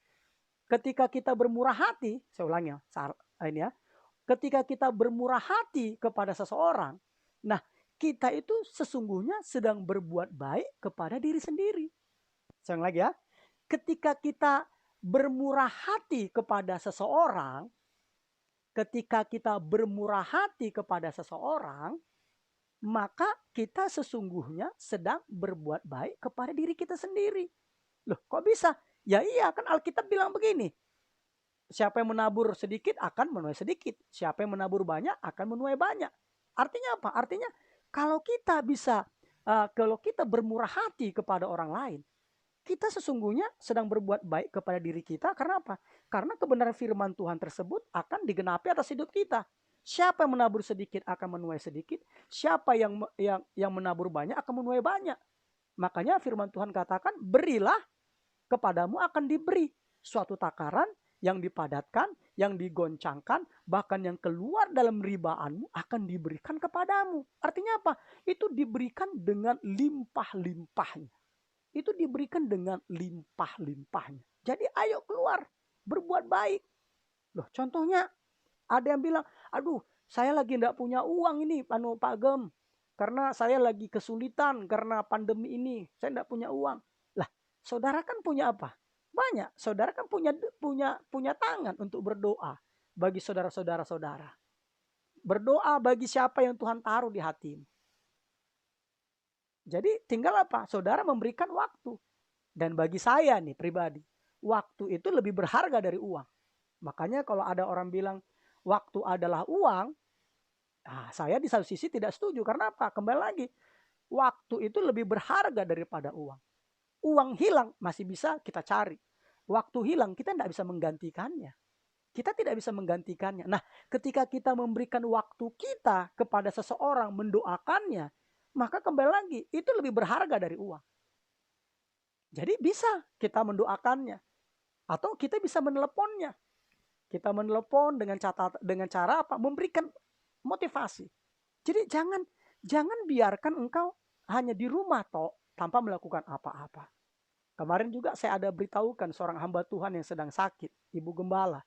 ketika kita bermurah hati, saya ulangi ya, ini ya. Ketika kita bermurah hati kepada seseorang, nah kita itu sesungguhnya sedang berbuat baik kepada diri sendiri. Saya ulang lagi ya. Ketika kita bermurah hati kepada seseorang, maka kita sesungguhnya sedang berbuat baik kepada diri kita sendiri. Loh, kok bisa? Ya iya, kan Alkitab bilang begini. Siapa yang menabur sedikit akan menuai sedikit. Siapa yang menabur banyak akan menuai banyak. Artinya apa? Artinya kalau kita bermurah hati kepada orang lain, kita sesungguhnya sedang berbuat baik kepada diri kita. Karena apa? Karena kebenaran firman Tuhan tersebut akan digenapi atas hidup kita. Siapa yang menabur sedikit akan menuai sedikit. Siapa yang menabur banyak akan menuai banyak. Makanya firman Tuhan katakan, berilah kepadamu akan diberi. Suatu takaran yang dipadatkan, yang digoncangkan, bahkan yang keluar dalam ribaanmu akan diberikan kepadamu. Artinya apa? Itu diberikan dengan limpah-limpahnya. Itu diberikan dengan limpah-limpahnya. Jadi ayo keluar, berbuat baik. Loh, contohnya ada yang bilang, aduh saya lagi tidak punya uang ini Pak Gem. Karena saya lagi kesulitan karena pandemi ini. Saya tidak punya uang. Lah, saudara kan punya apa? Banyak. Saudara kan punya tangan untuk berdoa bagi saudara-saudara saudara. Berdoa bagi siapa yang Tuhan taruh di hatimu. Jadi tinggal apa? Saudara memberikan waktu. Dan bagi saya nih pribadi, waktu itu lebih berharga dari uang. Makanya kalau ada orang bilang waktu adalah uang, saya di satu sisi tidak setuju. Karena apa? Kembali lagi, waktu itu lebih berharga daripada uang. Uang hilang masih bisa kita cari. Waktu hilang kita tidak bisa menggantikannya. Kita tidak bisa menggantikannya. Nah, ketika kita memberikan waktu kita kepada seseorang, mendoakannya, maka kembali lagi, itu lebih berharga dari uang. Jadi bisa kita mendoakannya. Atau kita bisa meneleponnya. Kita menelepon dengan cara apa? Memberikan motivasi. Jadi jangan biarkan engkau hanya di rumah tanpa melakukan apa-apa. Kemarin juga saya ada beritahukan seorang hamba Tuhan yang sedang sakit, ibu gembala.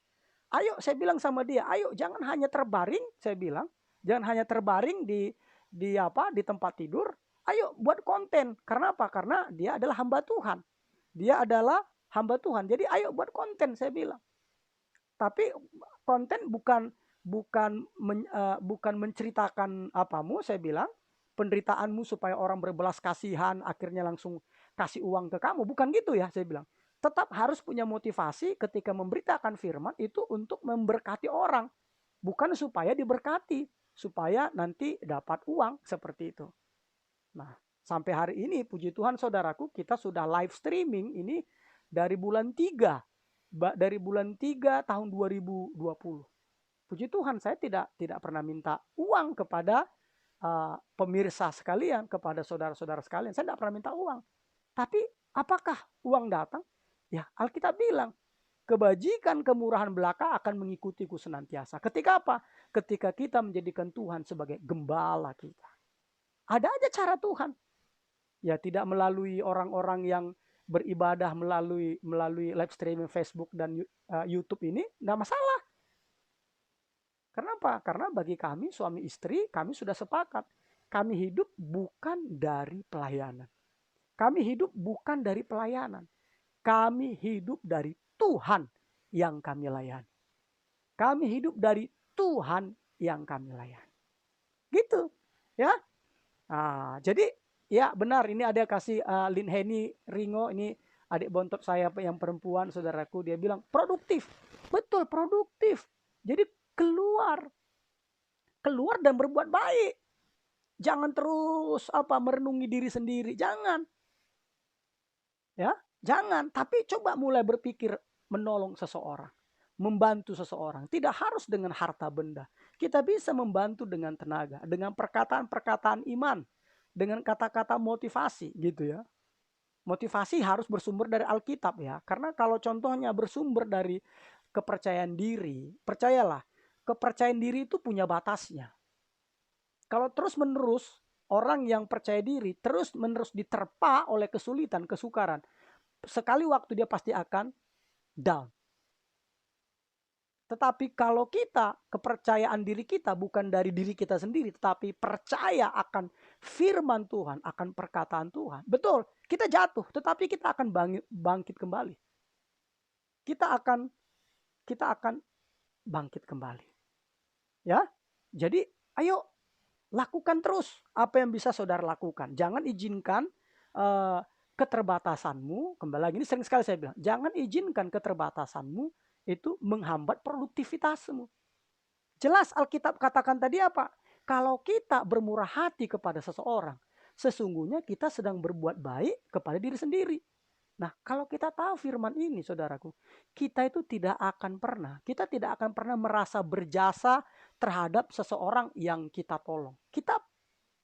Ayo, saya bilang sama dia, ayo jangan hanya terbaring, saya bilang, jangan hanya terbaring di tempat tidur. Ayo buat konten. Karena apa? Karena dia adalah hamba Tuhan. Dia adalah hamba Tuhan. Jadi ayo buat konten, saya bilang. Tapi konten bukan menceritakan apamu, saya bilang, penderitaanmu supaya orang berbelas kasihan, akhirnya langsung kasih uang ke kamu. Bukan gitu ya, saya bilang. Tetap harus punya motivasi ketika memberitakan firman itu untuk memberkati orang. Bukan supaya diberkati, supaya nanti dapat uang seperti itu. Nah, Sampai hari ini, puji Tuhan saudaraku, kita sudah live streaming ini dari bulan 3. Dari bulan 3 tahun 2020. Puji Tuhan, saya tidak pernah minta uang kepada pemirsa sekalian, kepada saudara-saudara sekalian. Saya tidak pernah minta uang. Tapi apakah uang datang? Ya, Alkitab bilang, kebajikan kemurahan belaka akan mengikutiku senantiasa. Ketika apa? Ketika kita menjadikan Tuhan sebagai gembala kita. Ada aja cara Tuhan. Ya, tidak melalui orang-orang yang beribadah melalui live streaming Facebook dan YouTube ini, nggak masalah. Kenapa? Karena bagi kami suami istri, kami sudah sepakat. Kami hidup bukan dari pelayanan. Kami hidup bukan dari pelayanan. Kami hidup dari Tuhan yang kami layani. Kami hidup dari Tuhan yang kami layani. Gitu. Ya. Nah, jadi ya benar, ini ada kasih Lin Heni Ringo, ini adik bontot saya yang perempuan, saudaraku, dia bilang produktif. Betul, produktif. Jadi keluar dan berbuat baik. Jangan terus merenungi diri sendiri, jangan. Ya, jangan, tapi coba mulai berpikir menolong seseorang, membantu seseorang. Tidak harus dengan harta benda. Kita bisa membantu dengan tenaga, dengan perkataan-perkataan iman, dengan kata-kata motivasi gitu ya. Motivasi harus bersumber dari Alkitab ya. Karena kalau contohnya bersumber dari kepercayaan diri, percayalah, kepercayaan diri itu punya batasnya. Kalau terus-menerus orang yang percaya diri terus-menerus diterpa oleh kesulitan, kesukaran, sekali waktu dia pasti akan down. Tetapi kalau kita, kepercayaan diri kita bukan dari diri kita sendiri, tetapi percaya akan firman Tuhan, akan perkataan Tuhan. Betul, kita jatuh, tetapi kita akan bangkit kembali. Kita akan bangkit kembali. Ya, jadi ayo lakukan terus apa yang bisa saudara lakukan. Jangan izinkan keterbatasanmu, kembali lagi, ini sering sekali saya bilang, jangan izinkan keterbatasanmu itu menghambat produktivitasmu. Jelas Alkitab katakan tadi apa? Kalau kita bermurah hati kepada seseorang, sesungguhnya kita sedang berbuat baik kepada diri sendiri. Nah, kalau kita tahu firman ini, saudaraku, kita tidak akan pernah merasa berjasa terhadap seseorang yang kita tolong. Kita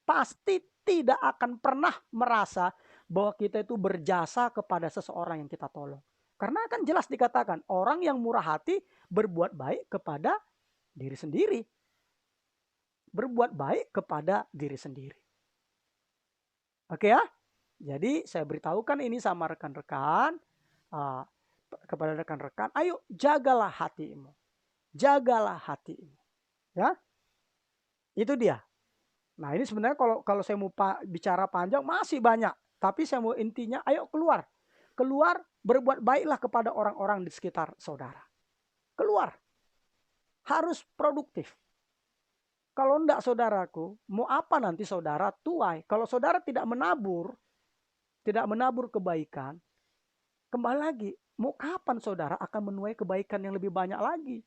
pasti tidak akan pernah merasa bahwa kita itu berjasa kepada seseorang yang kita tolong. Karena akan jelas dikatakan, orang yang murah hati berbuat baik kepada diri sendiri. Berbuat baik kepada diri sendiri. Oke ya? Jadi saya beritahukan ini sama rekan-rekan, kepada rekan-rekan, ayo jagalah hatimu. Jagalah hatimu. Ya, itu dia. Nah ini sebenarnya kalau saya mau bicara panjang masih banyak. Tapi saya mau intinya, ayo keluar. Keluar, berbuat baiklah kepada orang-orang di sekitar saudara. Keluar. Harus produktif. Kalau enggak saudaraku, mau apa nanti saudara tuai? Kalau saudara tidak menabur kebaikan, kembali lagi, mau kapan saudara akan menuai kebaikan yang lebih banyak lagi?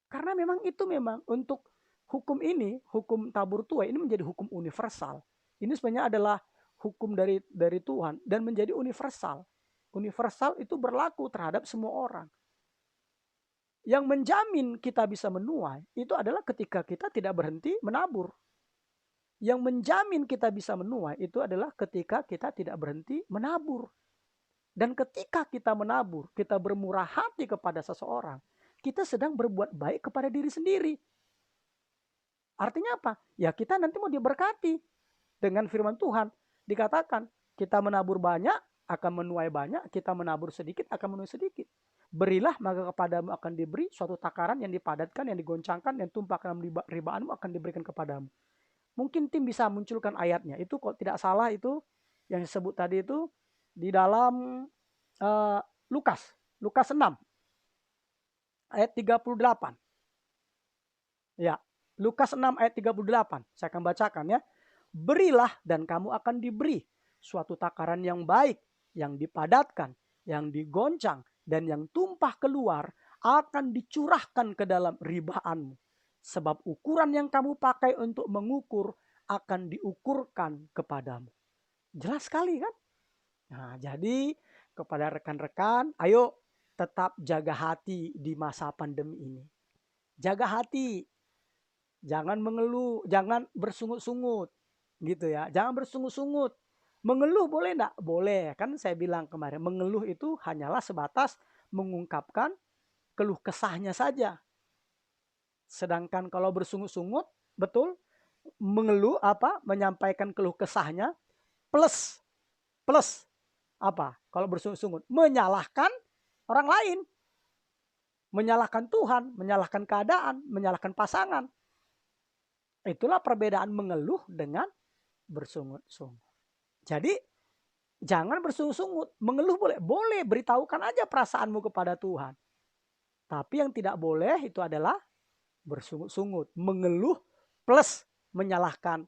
Karena memang untuk hukum ini, hukum tabur tuai ini menjadi hukum universal. Ini sebenarnya adalah hukum dari Tuhan dan menjadi universal. Universal itu berlaku terhadap semua orang. Yang menjamin kita bisa menuai itu adalah ketika kita tidak berhenti menabur. Yang menjamin kita bisa menuai itu adalah ketika kita tidak berhenti menabur. Dan ketika kita menabur, kita bermurah hati kepada seseorang, kita sedang berbuat baik kepada diri sendiri. Artinya apa? Ya kita nanti mau diberkati. Dengan firman Tuhan dikatakan, kita menabur banyak akan menuai banyak, kita menabur sedikit akan menuai sedikit. Berilah maka kepadamu akan diberi, suatu takaran yang dipadatkan, yang digoncangkan, yang tumpah dalam ribaanmu akan diberikan kepadamu. Mungkin tim bisa munculkan ayatnya. Itu kok tidak salah itu yang disebut tadi itu di dalam Lukas 6 ayat 38. Ya, Lukas 6 ayat 38. Saya akan bacakan ya. Berilah dan kamu akan diberi suatu takaran yang baik, yang dipadatkan, yang digoncang, dan yang tumpah keluar akan dicurahkan ke dalam ribaanmu. Sebab ukuran yang kamu pakai untuk mengukur akan diukurkan kepadamu. Jelas sekali kan? Nah, jadi kepada rekan-rekan, ayo tetap jaga hati di masa pandemi ini. Jaga hati, jangan mengeluh, jangan bersungut-sungut, gitu ya. Jangan bersungut-sungut. Mengeluh boleh enggak? Boleh. Kan saya bilang kemarin, mengeluh itu hanyalah sebatas mengungkapkan keluh kesahnya saja. Sedangkan kalau bersungut-sungut, betul, mengeluh apa? Menyampaikan keluh kesahnya plus plus apa? Kalau bersungut-sungut, menyalahkan orang lain, menyalahkan Tuhan, menyalahkan keadaan, menyalahkan pasangan. Itulah perbedaan mengeluh dengan bersungut-sungut. Jadi jangan bersungut-sungut, mengeluh boleh, boleh beritahukan aja perasaanmu kepada Tuhan. Tapi yang tidak boleh itu adalah bersungut-sungut, mengeluh plus menyalahkan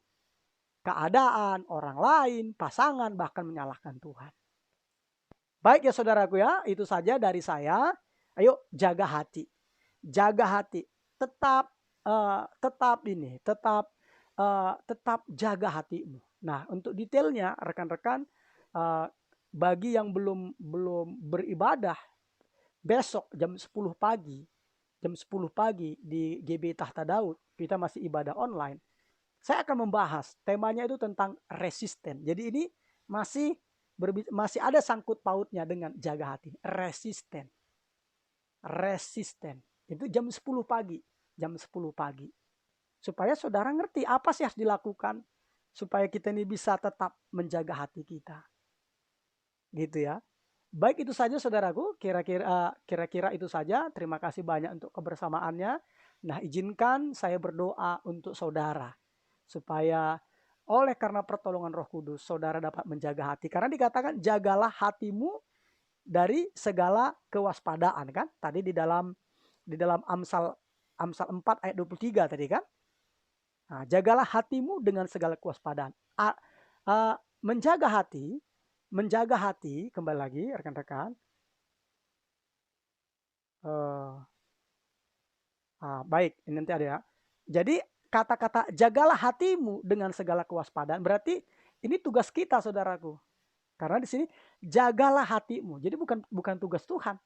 keadaan, orang lain, pasangan, bahkan menyalahkan Tuhan. Baik ya saudaraku ya, itu saja dari saya. Ayo jaga hati. Jaga hati. Tetap tetap jaga hatimu. Nah, untuk detailnya rekan-rekan, bagi yang belum beribadah besok jam 10 pagi di GB Tahta Daud, kita masih ibadah online. Saya akan membahas temanya itu tentang resisten. Jadi ini masih ada sangkut pautnya dengan jaga hati. Resisten. Resisten. Itu jam 10 pagi. Jam 10 pagi. Supaya saudara ngerti apa sih harus dilakukan. Supaya kita ini bisa tetap menjaga hati kita. Gitu ya. Baik itu saja saudaraku. Kira-kira itu saja. Terima kasih banyak untuk kebersamaannya. Nah, izinkan saya berdoa untuk saudara. Supaya oleh karena pertolongan Roh Kudus, saudara dapat menjaga hati. Karena dikatakan jagalah hatimu dari segala kewaspadaan kan? Tadi di dalam Amsal 4 ayat 23 tadi kan? Nah, jagalah hatimu dengan segala kewaspadaan. Menjaga hati kembali lagi rekan-rekan. Baik, ini nanti ada ya. Jadi kata-kata jagalah hatimu dengan segala kewaspadaan berarti ini tugas kita saudaraku. Karena di sini jagalah hatimu. Jadi bukan tugas Tuhan.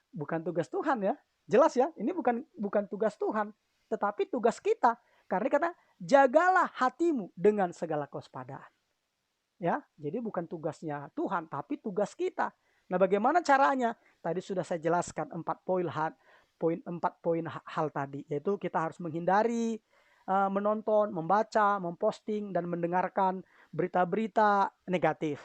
Bukan tugas Tuhan ya. Jelas ya, ini bukan tugas Tuhan, tetapi tugas kita. Karena kata jagalah hatimu dengan segala kewaspadaan. Ya, jadi bukan tugasnya Tuhan, tapi tugas kita. Nah, bagaimana caranya? Tadi sudah saya jelaskan 4 poin hal tadi, yaitu kita harus menghindari menonton, membaca, memposting dan mendengarkan berita-berita negatif.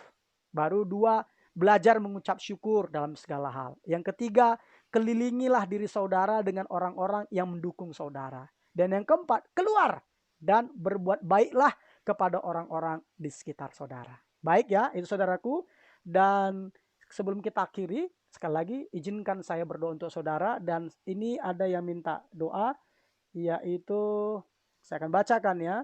Baru 2, belajar mengucap syukur dalam segala hal. Yang ketiga, kelilingilah diri saudara dengan orang-orang yang mendukung saudara. Dan yang keempat, keluar dan berbuat baiklah kepada orang-orang di sekitar saudara. Baik ya, itu saudaraku. Dan sebelum kita akhiri, sekali lagi izinkan saya berdoa untuk saudara. Dan ini ada yang minta doa, yaitu saya akan bacakan ya.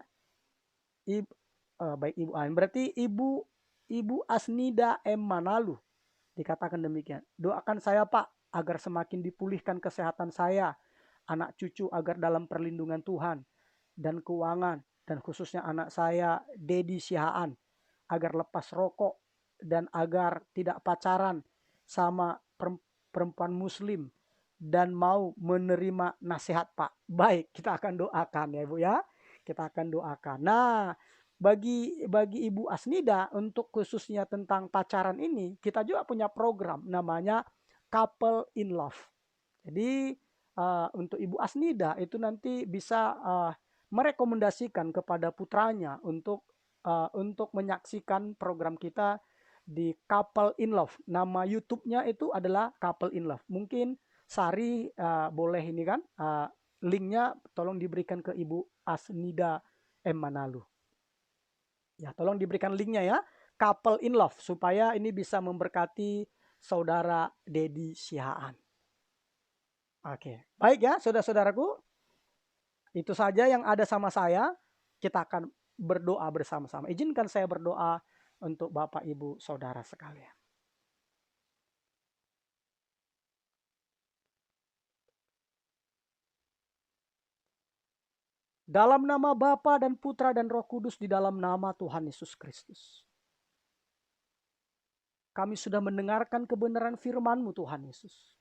Baik Ibu Ain. Berarti Ibu Asnida M. Manalu. Dikatakan demikian. Doakan saya Pak, agar semakin dipulihkan kesehatan saya. Anak cucu agar dalam perlindungan Tuhan. Dan keuangan. Dan khususnya anak saya, Dedi Sihaan. Agar lepas rokok. Dan agar tidak pacaran sama perempuan muslim. Dan mau menerima nasihat Pak. Baik, kita akan doakan ya Ibu ya. Kita akan doakan. Nah, bagi Ibu Asnida untuk khususnya tentang pacaran ini, kita juga punya program namanya Couple in Love. Jadi untuk Ibu Asnida itu nanti bisa merekomendasikan kepada putranya untuk menyaksikan program kita di Couple in Love. Nama YouTube-nya itu adalah Couple in Love. Mungkin Sari boleh ini kan linknya tolong diberikan ke Ibu Asnida M. Manalu. Ya, tolong diberikan linknya ya, Couple in Love, supaya ini bisa memberkati saudara Dedi Sihaan. Oke, baik ya saudara-saudaraku, itu saja yang ada sama saya. Kita akan berdoa bersama-sama. Izinkan saya berdoa untuk Bapak, Ibu, Saudara sekalian. Dalam nama Bapa dan Putra dan Roh Kudus, di dalam nama Tuhan Yesus Kristus. Kami sudah mendengarkan kebenaran firman-Mu Tuhan Yesus.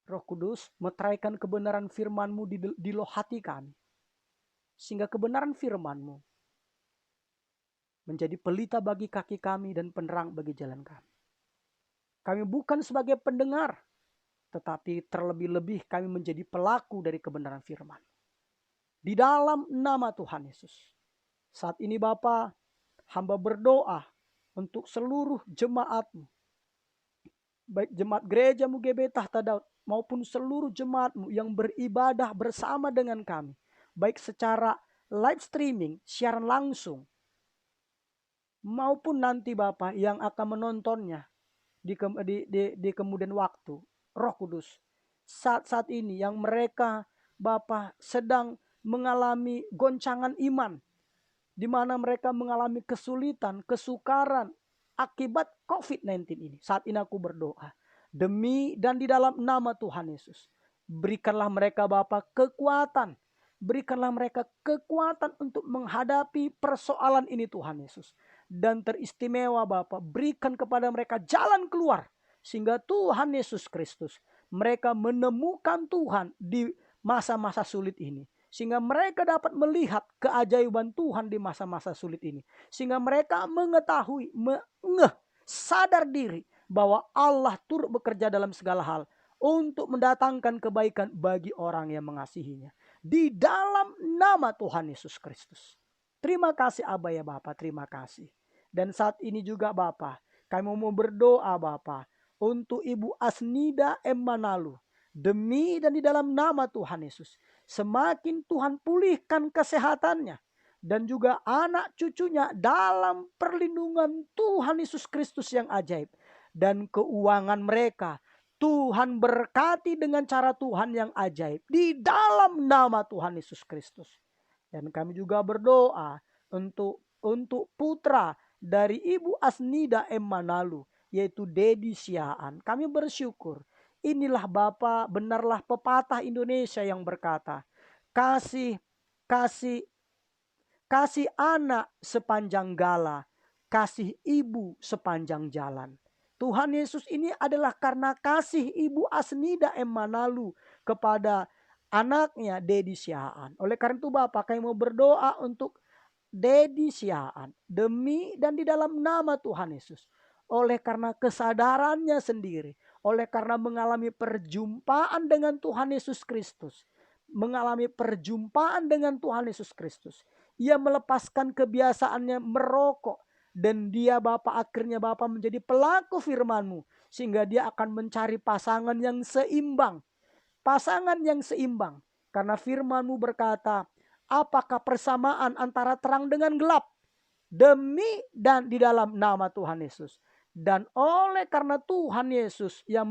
Roh Kudus, meteraikan kebenaran firman-Mu di loh hati kami. Sehingga kebenaran firman-Mu menjadi pelita bagi kaki kami dan penerang bagi jalan kami. Kami bukan sebagai pendengar, tetapi terlebih-lebih kami menjadi pelaku dari kebenaran firman. Di dalam nama Tuhan Yesus. Saat ini Bapa, hamba berdoa untuk seluruh jemaat-Mu. Baik jemaat gereja-Mu GB Tahta Daud maupun seluruh jemaat-Mu yang beribadah bersama dengan kami. Baik secara live streaming, siaran langsung, maupun nanti Bapak yang akan menontonnya di kemudian waktu. Roh Kudus, saat ini yang mereka Bapak sedang mengalami goncangan iman, di mana mereka mengalami kesulitan, kesukaran akibat COVID-19 ini. Saat ini aku berdoa, demi dan di dalam nama Tuhan Yesus, berikanlah mereka Bapak kekuatan. Berikanlah mereka kekuatan untuk menghadapi persoalan ini Tuhan Yesus. Dan teristimewa Bapak, berikan kepada mereka jalan keluar. Sehingga Tuhan Yesus Kristus, mereka menemukan Tuhan di masa-masa sulit ini. Sehingga mereka dapat melihat keajaiban Tuhan di masa-masa sulit ini. Sehingga mereka mengetahui, sadar diri bahwa Allah turut bekerja dalam segala hal untuk mendatangkan kebaikan bagi orang yang mengasihinya. Di dalam nama Tuhan Yesus Kristus. Terima kasih Aba ya Bapak, terima kasih. Dan saat ini juga Bapak, kami mau berdoa Bapak untuk Ibu Asnida M. Manalu. Demi dan di dalam nama Tuhan Yesus. Semakin Tuhan pulihkan kesehatannya. Dan juga anak cucunya dalam perlindungan Tuhan Yesus Kristus yang ajaib. Dan keuangan mereka Tuhan berkati dengan cara Tuhan yang ajaib di dalam nama Tuhan Yesus Kristus. Dan kami juga berdoa untuk putra dari Ibu Asnida M. Manalu, yaitu Dedi Siaan. Kami bersyukur. Inilah Bapa, benarlah pepatah Indonesia yang berkata, kasih anak sepanjang gala, kasih ibu sepanjang jalan. Tuhan Yesus ini adalah karena kasih Ibu Asnida M. Manalu kepada anaknya Dedi Siaan. Oleh karena itu Bapak, kami mau berdoa untuk Dedi Siaan. Demi dan di dalam nama Tuhan Yesus. Oleh karena kesadarannya sendiri. Oleh karena mengalami perjumpaan dengan Tuhan Yesus Kristus. Mengalami perjumpaan dengan Tuhan Yesus Kristus. Ia melepaskan kebiasaannya merokok. Dan dia Bapak akhirnya Bapak menjadi pelaku firman-Mu. Sehingga dia akan mencari pasangan yang seimbang. Pasangan yang seimbang. Karena firman-Mu berkata, apakah persamaan antara terang dengan gelap? Demi dan di dalam nama Tuhan Yesus. Dan oleh karena Tuhan Yesus yang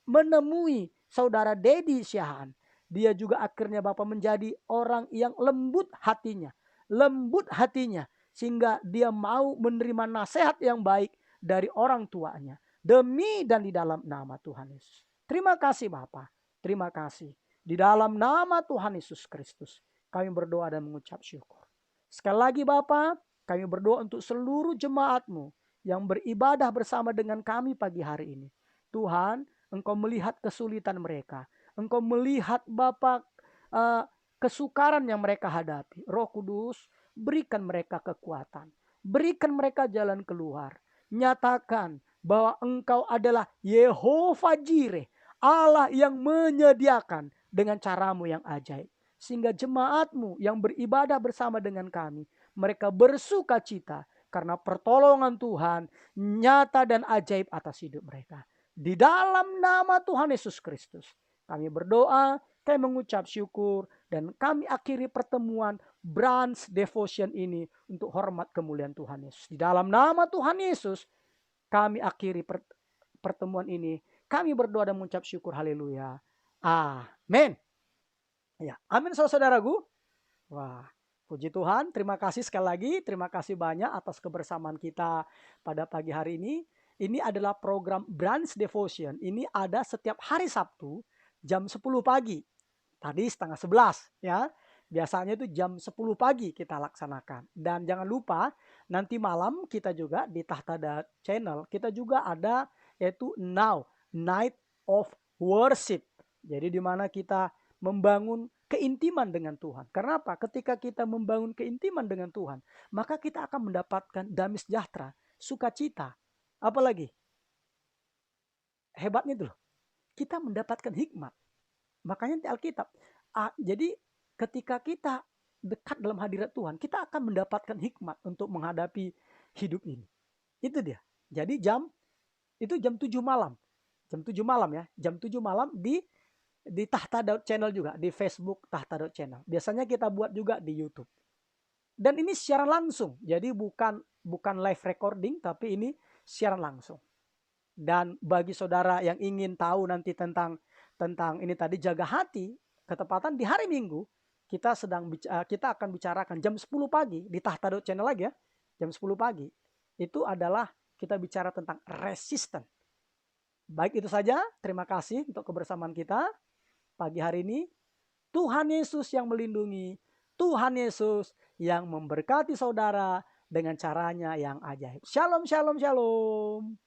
menemui saudara Dedi Siaan. Dia juga akhirnya Bapak menjadi orang yang lembut hatinya. Lembut hatinya. Sehingga dia mau menerima nasihat yang baik dari orang tuanya. Demi dan di dalam nama Tuhan Yesus. Terima kasih Bapak. Terima kasih. Di dalam nama Tuhan Yesus Kristus. Kami berdoa dan mengucap syukur. Sekali lagi Bapak. Kami berdoa untuk seluruh jemaat-Mu yang beribadah bersama dengan kami pagi hari ini. Tuhan, Engkau melihat kesulitan mereka. Engkau melihat Bapak kesukaran yang mereka hadapi. Roh Kudus, berikan mereka kekuatan. Berikan mereka jalan keluar. Nyatakan bahwa Engkau adalah Yehova Jireh. Allah yang menyediakan dengan cara-Mu yang ajaib. Sehingga jemaat-Mu yang beribadah bersama dengan kami. Mereka bersuka cita. Karena pertolongan Tuhan nyata dan ajaib atas hidup mereka. Di dalam nama Tuhan Yesus Kristus. Kami berdoa. Kami mengucap syukur dan kami akhiri pertemuan Branch Devotion ini untuk hormat kemuliaan Tuhan Yesus. Di dalam nama Tuhan Yesus kami akhiri pertemuan ini. Kami berdoa dan mengucap syukur. Haleluya. Amin. Ya, amin saudaraku. Wah, puji Tuhan. Terima kasih sekali lagi. Terima kasih banyak atas kebersamaan kita pada pagi hari ini. Ini adalah program Branch Devotion. Ini ada setiap hari Sabtu jam 10 pagi. Tadi setengah 11 ya. Biasanya itu jam 10 pagi kita laksanakan. Dan jangan lupa nanti malam kita juga di Tahtada Channel kita juga ada yaitu Now Night of Worship. Jadi di mana kita membangun keintiman dengan Tuhan. Karena apa? Ketika kita membangun keintiman dengan Tuhan, maka kita akan mendapatkan damai sejahtera, sukacita. Apalagi hebatnya itu loh, kita mendapatkan hikmat. Makanya di Alkitab, jadi ketika kita dekat dalam hadirat Tuhan, kita akan mendapatkan hikmat untuk menghadapi hidup ini. Itu dia. Jadi itu jam 7 malam. Jam 7 malam ya. Jam 7 malam di Tahta Daud Channel juga, di Facebook Tahta Daud Channel. Biasanya kita buat juga di YouTube. Dan ini siaran langsung. Jadi bukan live recording, tapi ini siaran langsung. Dan bagi saudara yang ingin tahu nanti tentang ini tadi jaga hati, ketepatan di hari Minggu, kita akan bicarakan jam 10 pagi di Tahta Daud Channel lagi ya. Jam 10 pagi. Itu adalah kita bicara tentang resisten. Baik itu saja, terima kasih untuk kebersamaan kita pagi hari ini. Tuhan Yesus yang melindungi, Tuhan Yesus yang memberkati saudara dengan caranya yang ajaib. Shalom, shalom, shalom.